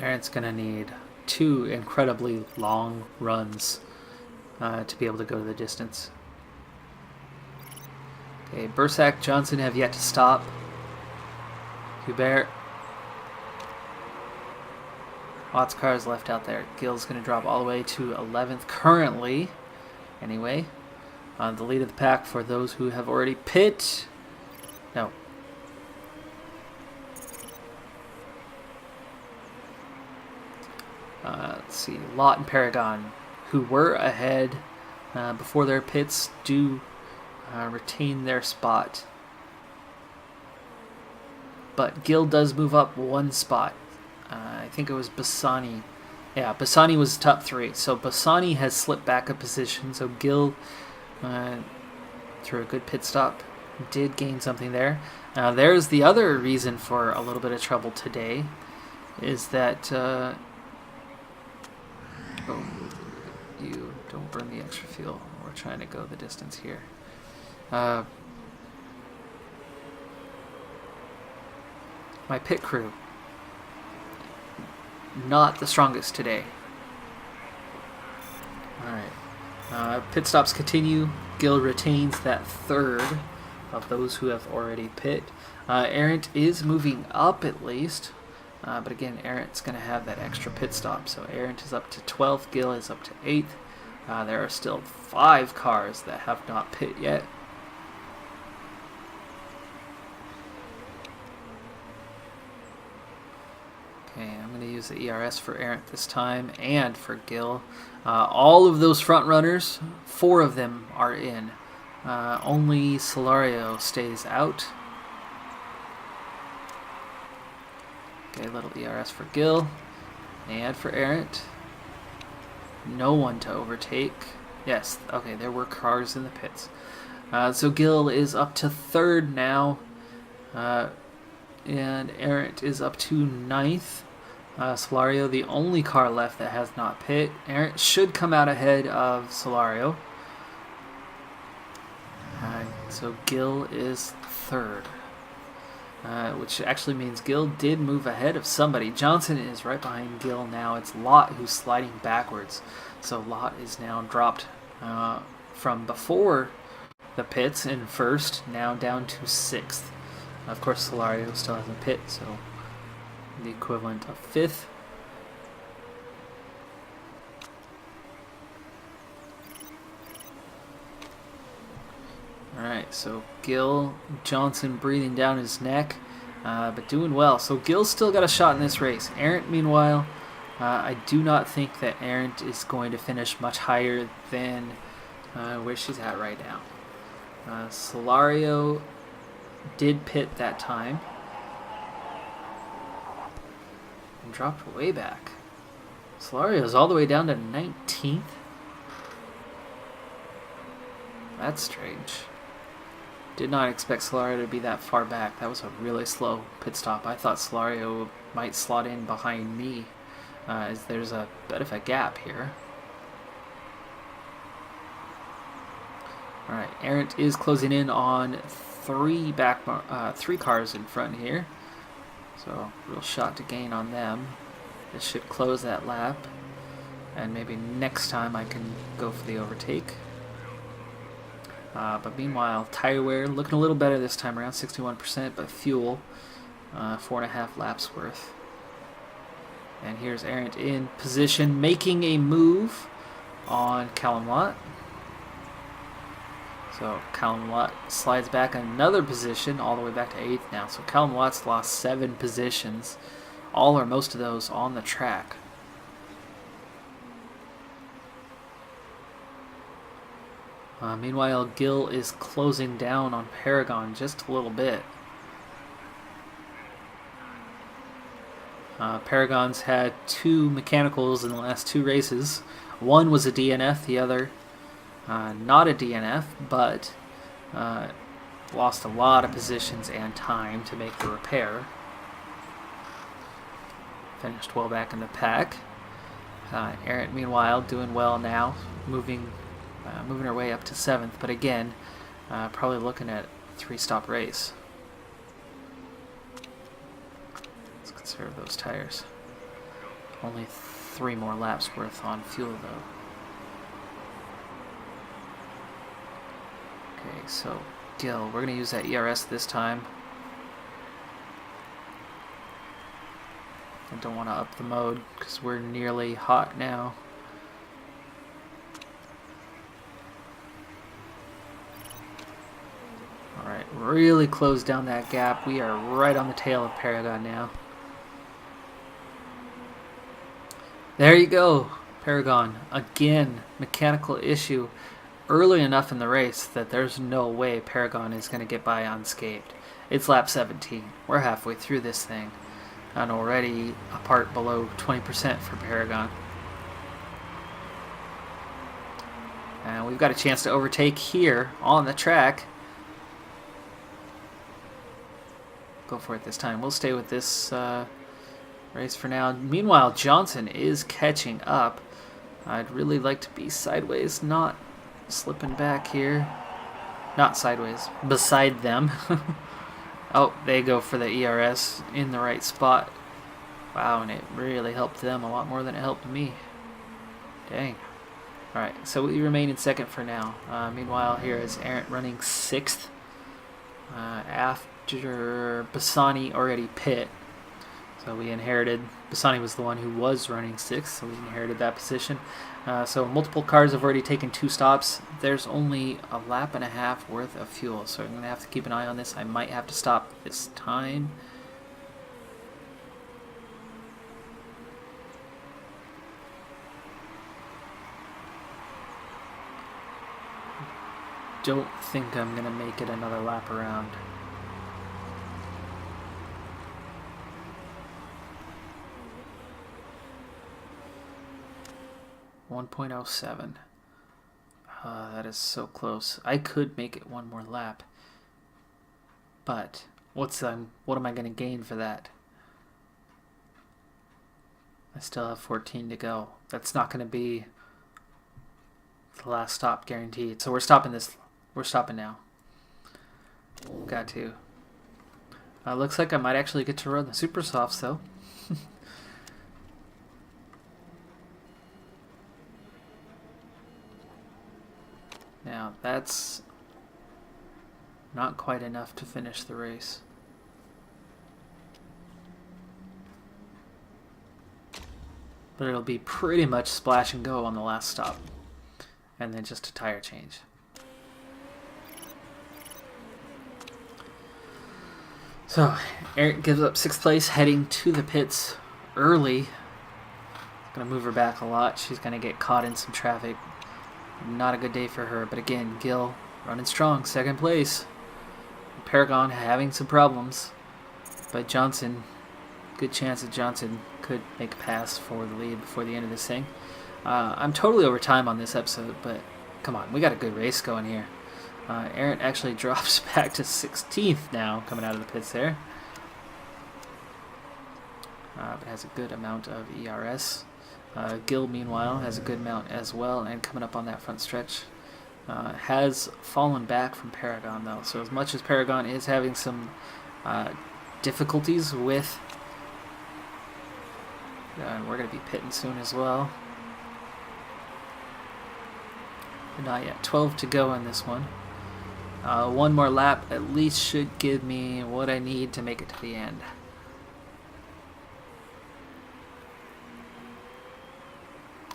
Aaron's going to need 2 incredibly long runs to be able to go to the distance. Okay, Bursack, Johnson have yet to stop. Hubert. Lots of cars left out there. Gil's going to drop all the way to 11th currently. Anyway, on the lead of the pack for those who have already pit. No. Let's see. Lot and Paragon, who were ahead before their pits, do retain their spot. But Gil does move up 1 spot. I think it was Bassani. Yeah, Bassani was top 3. So Bassani has slipped back a position. So Gil, through a good pit stop, did gain something there. There's the other reason for a little bit of trouble today, is that you don't burn the extra fuel. We're trying to go the distance here. My pit crew, not the strongest today. Alright. Pit stops continue. Gil retains that 3rd of those who have already pit. Arendt is moving up at least. But again, Arendt's going to have that extra pit stop. So Arendt is up to 12th. Gil is up to 8th. There are still 5 cars that have not pit yet. Okay, I'm going to use the ERS for Arendt this time and for Gil. All of those front runners, 4 of them are in. Only Solario stays out. Okay, little ERS for Gil and for Arendt. No one to overtake. Yes, okay, there were cars in the pits. So Gil is up to 3rd now. And Arendt is up to 9th. Solario, the only car left that has not pit. Arendt should come out ahead of Solario. So Gil is 3rd. Which actually means Gil did move ahead of somebody. Johnson is right behind Gil now. It's Lot who's sliding backwards. So Lot is now dropped from before the pits in 1st, now down to 6th. Of course, Solario still hasn't pit, so the equivalent of 5th. Alright, so Gil, Johnson breathing down his neck, but doing well. So Gil's still got a shot in this race. Arendt, meanwhile, I do not think that Arendt is going to finish much higher than where she's at right now. Solario did pit that time and dropped way back. Solario's all the way down to 19th. That's strange. Did not expect Solario to be that far back. That was a really slow pit stop. I thought Solario might slot in behind me, as there's a bit of a gap here. Alright, Arendt is closing in on 3 cars in front here. So, real shot to gain on them. This should close that lap. And maybe next time I can go for the overtake. But meanwhile, tire wear looking a little better this time around, 61%, but fuel, 4.5 laps worth. And here's Arendt in position, making a move on Callum Lott. So Callum Watt slides back another position, all the way back to 8th now. So Callum Watt's lost 7 positions, all or most of those on the track. Meanwhile, Gill is closing down on Paragon just a little bit. Paragon's had 2 mechanicals in the last 2 races. One was a DNF, the other not a DNF, but lost a lot of positions and time to make the repair. Finished well back in the pack. Erin, meanwhile, doing well now, moving her way up to 7th, but again, probably looking at a 3-stop race. Let's conserve those tires. Only 3 more laps worth on fuel, though. Okay, so Gill, we're going to use that ERS this time. I don't want to up the mode because we're nearly hot now. Alright, really close down that gap. We are right on the tail of Paragon now. There you go, Paragon. Again, mechanical issue early enough in the race that there's no way Paragon is going to get by unscathed. It's lap 17. We're halfway through this thing, and already a part below 20% for Paragon. And we've got a chance to overtake here on the track. Go for it this time. We'll stay with this race for now. Meanwhile, Johnson is catching up. I'd really like to be sideways, not slipping back here. Not sideways, beside them. Oh, they go for the ERS in the right spot. Wow, and it really helped them a lot more than it helped me. Dang. Alright, so we remain in 2nd for now. Meanwhile, here is Erin running 6th. After Bassani already pit. So we inherited, Bassani was the one who was running 6th, so we inherited that position. So multiple cars have already taken 2 stops. There's only a lap and a half worth of fuel, so I'm going to have to keep an eye on this. I might have to stop this time. Don't think I'm going to make it another lap around. .07. That is so close. I could make it one more lap, but what am I going to gain for that? I still have 14 to go. That's not going to be the last stop guaranteed. So we're stopping this. We're stopping now. Got to. Looks like I might actually get to run the super softs though. Now, that's not quite enough to finish the race. But it'll be pretty much splash and go on the last stop. And then just a tire change. So, Eric gives up 6th place, heading to the pits early. Gonna move her back a lot. She's gonna get caught in some traffic. Not a good day for her, but again, Gill running strong, 2nd place. Paragon having some problems, but Johnson, good chance that Johnson could make a pass for the lead before the end of this thing. I'm totally over time on this episode, but come on, we got a good race going here. Erin actually drops back to 16th now, coming out of the pits there. But has a good amount of ERS. Gill, meanwhile, has a good amount as well, and coming up on that front stretch. Has fallen back from Paragon, though. So as much as Paragon is having some difficulties with... and we're going to be pitting soon as well. But not yet. 12 to go in this one. One more lap at least should give me what I need to make it to the end.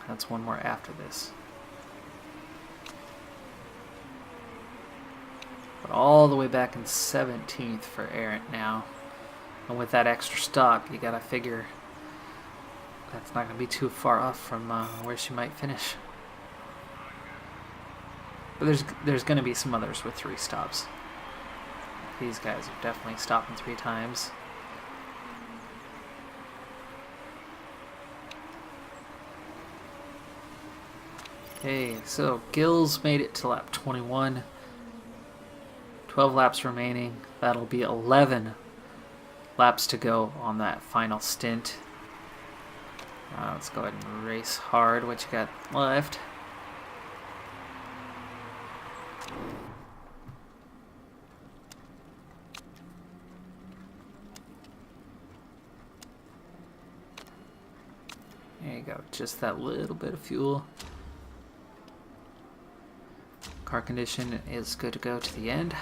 That's one more after this. But all the way back in 17th for Errant now. And with that extra stop, you gotta figure that's not gonna be too far off from where she might finish. But there's gonna be some others with 3 stops. These guys are definitely stopping 3 times. Okay, so Gills made it to lap 21. 12 laps remaining. That'll be 11 laps to go on that final stint. Let's go ahead and race hard. What you got left? There you go, just that little bit of fuel. Car condition is good to go to the end.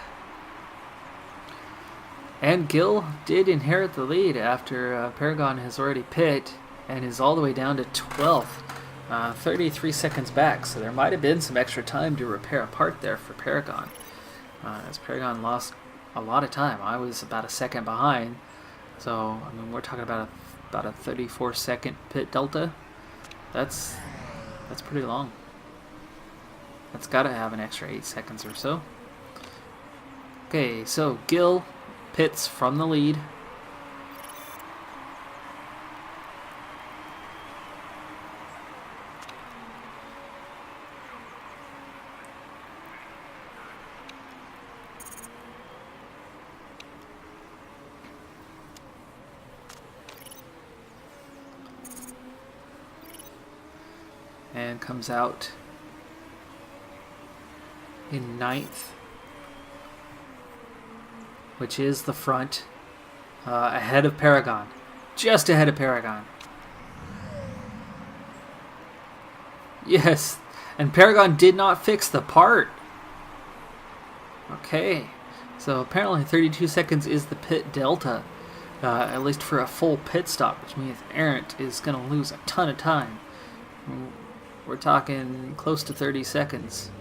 And Gil did inherit the lead after Paragon has already pit and is all the way down to 12th, 33 seconds back. So there might have been some extra time to repair a part there for Paragon. As Paragon lost a lot of time. I was about a second behind. So, I mean, we're talking about a 34-second pit delta. That's pretty long. That's got to have an extra 8 seconds or so. Okay, so Gil pits from the lead. And comes out in 9th, which is the front, ahead of Paragon, just ahead of Paragon. Yes, and Paragon did not fix the part. Okay, so apparently 32 seconds is the pit delta, at least for a full pit stop, which means Errant is going to lose a ton of time. We're talking close to 30 seconds.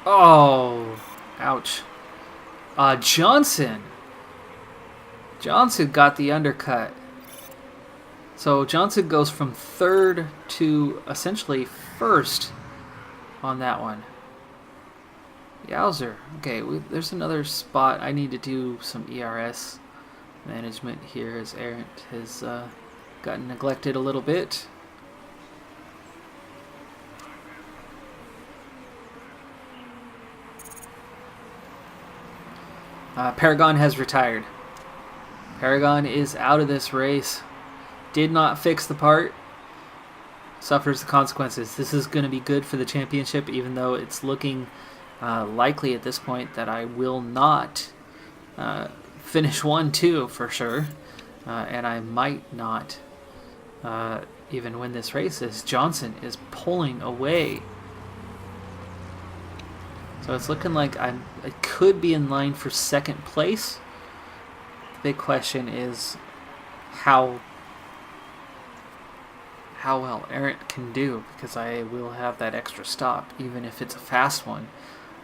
Oh, ouch. Johnson got the undercut. So Johnson goes from 3rd to essentially 1st on that one. Yowzer. Okay, there's another spot. I need to do some ERS management here as Errant has gotten neglected a little bit. Paragon has retired. Paragon is out of this race. Did not fix the part. Suffers the consequences. This is going to be good for the championship, even though it's looking likely at this point that I will not finish 1-2 for sure. And I might not even win this race as Johnson is pulling away. So it's looking like I could be in line for 2nd place. The big question is how well Errant can do, because I will have that extra stop. Even if it's a fast one,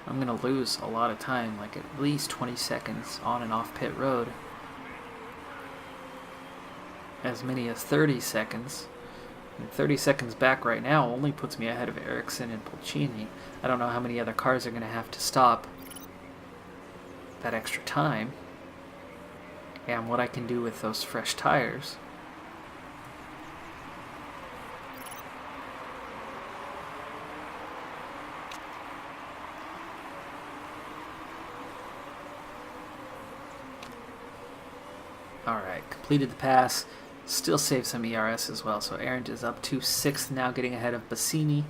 I'm going to lose a lot of time, like at least 20 seconds on and off pit road. As many as 30 seconds. And 30 seconds back right now only puts me ahead of Ericsson and Pulcini. I don't know how many other cars are going to have to stop that extra time, and what I can do with those fresh tires. Alright, completed the pass. Still save some ERS as well. So Errant is up to 6th now, getting ahead of Bassini.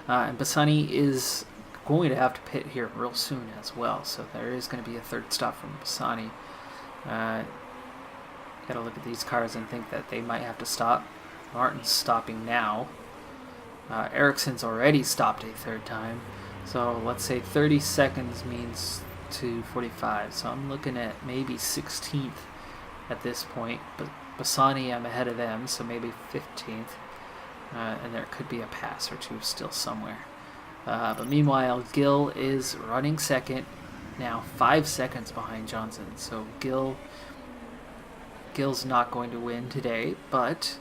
And Bassani is going to have to pit here real soon as well. So there is going to be a 3rd stop from Bassani. Got to look at these cars and think that they might have to stop. Martin's stopping now. Ericsson's already stopped a 3rd time. So let's say 30 seconds means to 45, so I'm looking at maybe 16th at this point. But Bassani, I'm ahead of them, so maybe 15th. And there could be a pass or two still somewhere. But meanwhile, Gill is running second, now 5 seconds behind Johnson. So Gill's not going to win today, but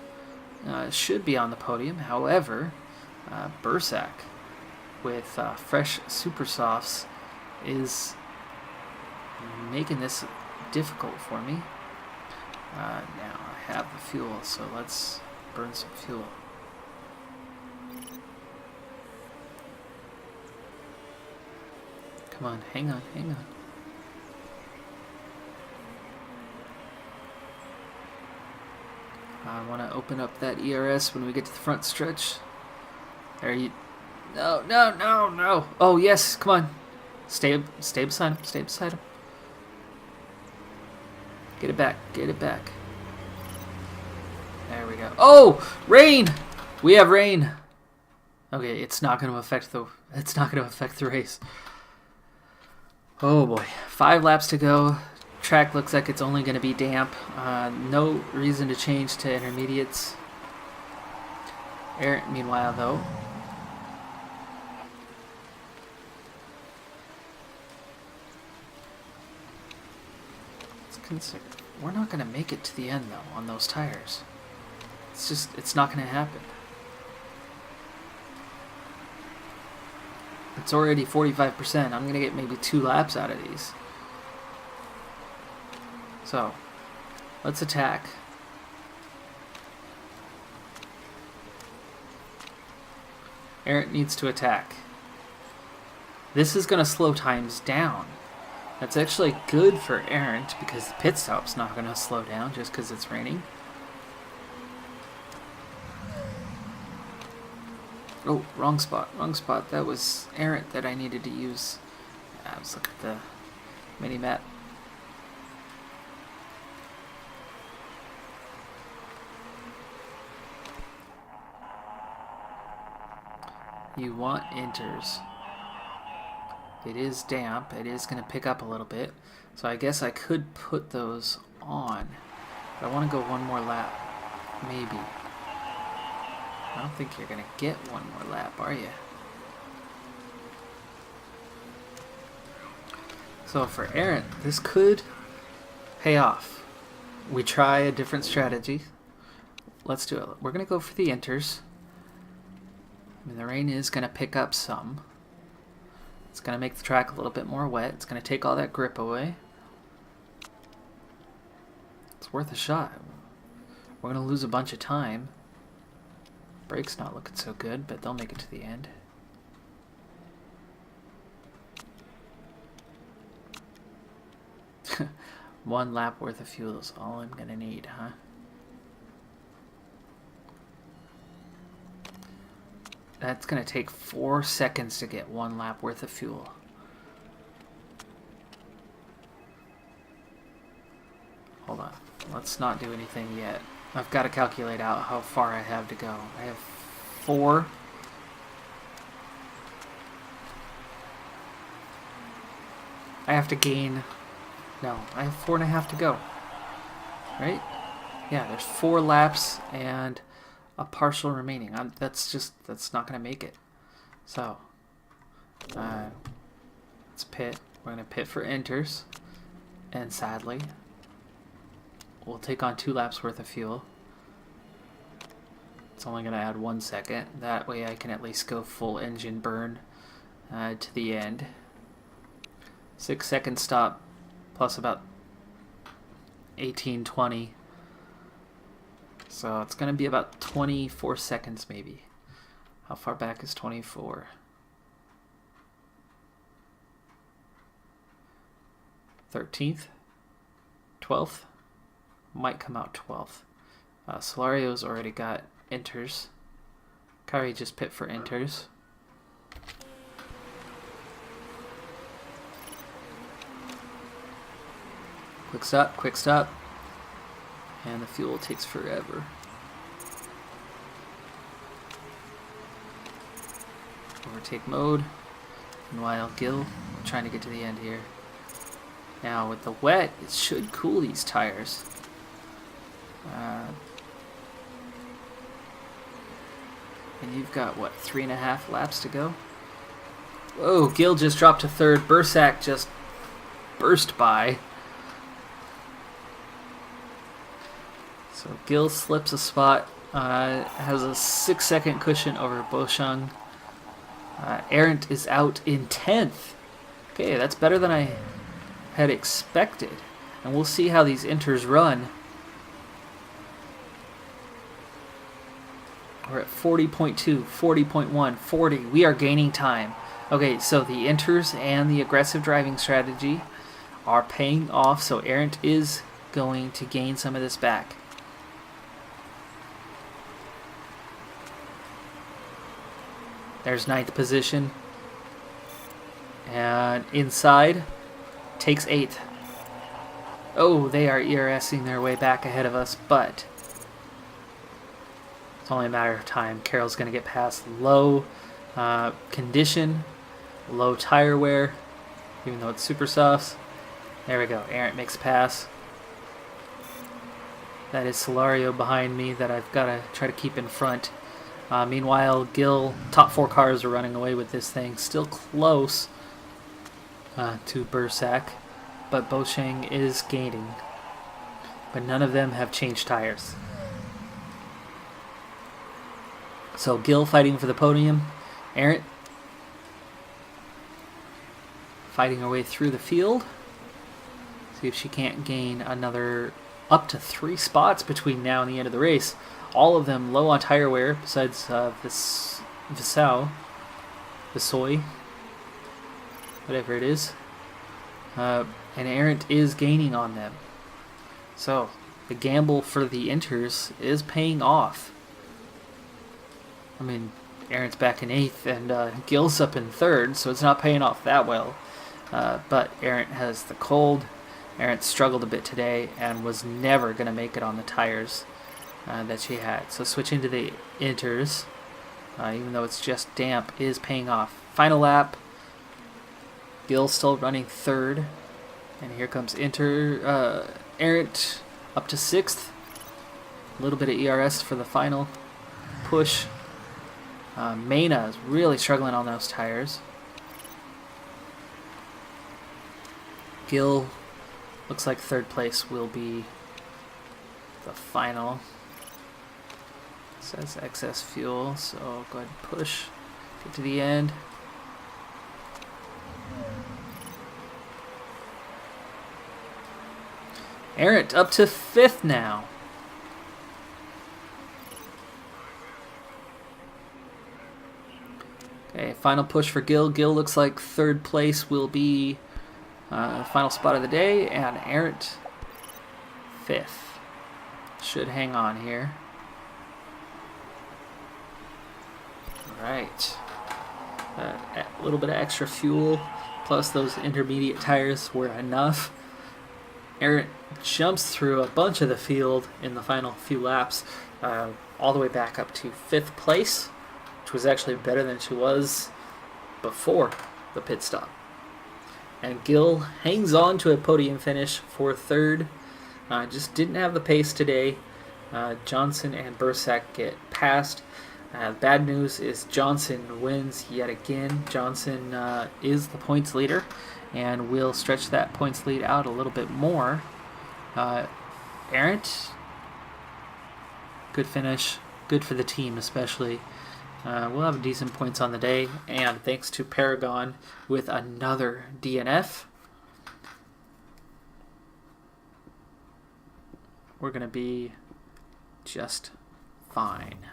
should be on the podium. However, Bursack with fresh Super Softs is making this difficult for me. Now I have the fuel, so let's burn some fuel. Come on, hang on. I want to open up that ERS when we get to the front stretch. There you... No. Oh, yes, come on. Stay beside him. Get it back. There we go. Oh, rain! We have rain. Okay, it's not going to affect the race. Oh boy, 5 laps to go. Track looks like it's only going to be damp. No reason to change to intermediates. Meanwhile, though, we're not going to make it to the end though on those tires. It's not going to happen. It's already 45%. I'm going to get maybe 2 laps out of these. So, let's attack. Aaron needs to attack. This is going to slow times down. That's actually good for Aaron because the pit stop's not going to slow down just because it's raining. Oh, wrong spot. That was errant that I needed to use. Let's look at the mini-map. You want inters. It is damp. It is going to pick up a little bit. So I guess I could put those on. But I want to go one more lap. Maybe. I don't think you're going to get one more lap, are you? So for Aaron, this could pay off. We try a different strategy. Let's do it. We're going to go for the inters. I mean, the rain is going to pick up some. It's going to make the track a little bit more wet. It's going to take all that grip away. It's worth a shot. We're going to lose a bunch of time. Brake's not looking so good, but they'll make it to the end. One lap worth of fuel is all I'm going to need, huh? That's going to take 4 seconds to get 1 lap worth of fuel. Hold on. Let's not do anything yet. I've got to calculate out how far I have to go. I have 4. I have to gain... No, I have 4.5 to go. Right? Yeah, there's 4 laps and a partial remaining. That's not going to make it. So, let's pit. We're going to pit for inters. And sadly, we'll take on 2 laps worth of fuel. It's only going to add 1 second. That way I can at least go full engine burn to the end. 6 second stop plus about 18, 20. So it's going to be about 24 seconds maybe. How far back is 24? 13th? 12th? Might come out 12th. Solario's already got inters. Kari just pit for inters. Quick stop. And the fuel takes forever. Overtake mode. Meanwhile, Gil trying to get to the end here. Now with the wet, it should cool these tires. And you've got, what, 3.5 laps to go? Whoa, Gil just dropped to third. Bursack just burst by. So Gil slips a spot. Has a 6-second cushion over Bosheng. Arendt is out in 10th. Okay, that's better than I had expected. And we'll see how these inters run. We're at 40.2, 40.1, 40. We are gaining time. Okay, so the inters and the aggressive driving strategy are paying off, so Arendt is going to gain some of this back. There's 9th position. And inside takes 8th. Oh, they are ERSing their way back ahead of us, but it's only a matter of time. Carroll's going to get past low condition, low tire wear, even though it's super softs. There we go. Arendt makes a pass. That is Solario behind me that I've got to try to keep in front. Meanwhile, Gil, top 4 cars are running away with this thing. Still close to Bursack, but Bosheng is gaining. But none of them have changed tires. So Gil fighting for the podium. Arendt fighting her way through the field. See if she can't gain another up to 3 spots between now and the end of the race. All of them low on tire wear, besides Visoy, whatever it is. And Arendt is gaining on them. So the gamble for the inters is paying off. I mean, Arendt's back in 8th and Gil's up in 3rd, so it's not paying off that well. But Arendt has the cold. Arendt struggled a bit today and was never going to make it on the tires that she had. So switching to the inters, even though it's just damp, is paying off. Final lap. Gil still running 3rd. And here comes Arendt up to 6th. A little bit of ERS for the final push. Mena is really struggling on those tires. Gil looks like 3rd place will be the final. It says excess fuel, so go ahead and push. Get to the end. Arendt up to 5th now. Okay, final push for Gil. Gil looks like 3rd place will be final spot of the day, and Arendt 5th. Should hang on here. Alright. A little bit of extra fuel, plus those intermediate tires were enough. Arendt jumps through a bunch of the field in the final few laps, all the way back up to 5th place, which was actually better than she was before the pit stop. And Gil hangs on to a podium finish for 3rd. Just didn't have the pace today. Johnson and Bursack get passed. Bad news is Johnson wins yet again. Johnson is the points leader and will stretch that points lead out a little bit more. Arendt, good finish. Good for the team especially. We'll have decent points on the day, and thanks to Paragon with another DNF, we're going to be just fine.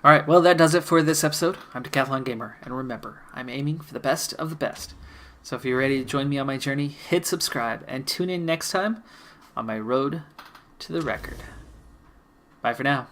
Alright, well that does it for this episode. I'm Decathlon Gamer, and remember, I'm aiming for the best of the best. So if you're ready to join me on my journey, hit subscribe, and tune in next time on my road to the record. Bye for now.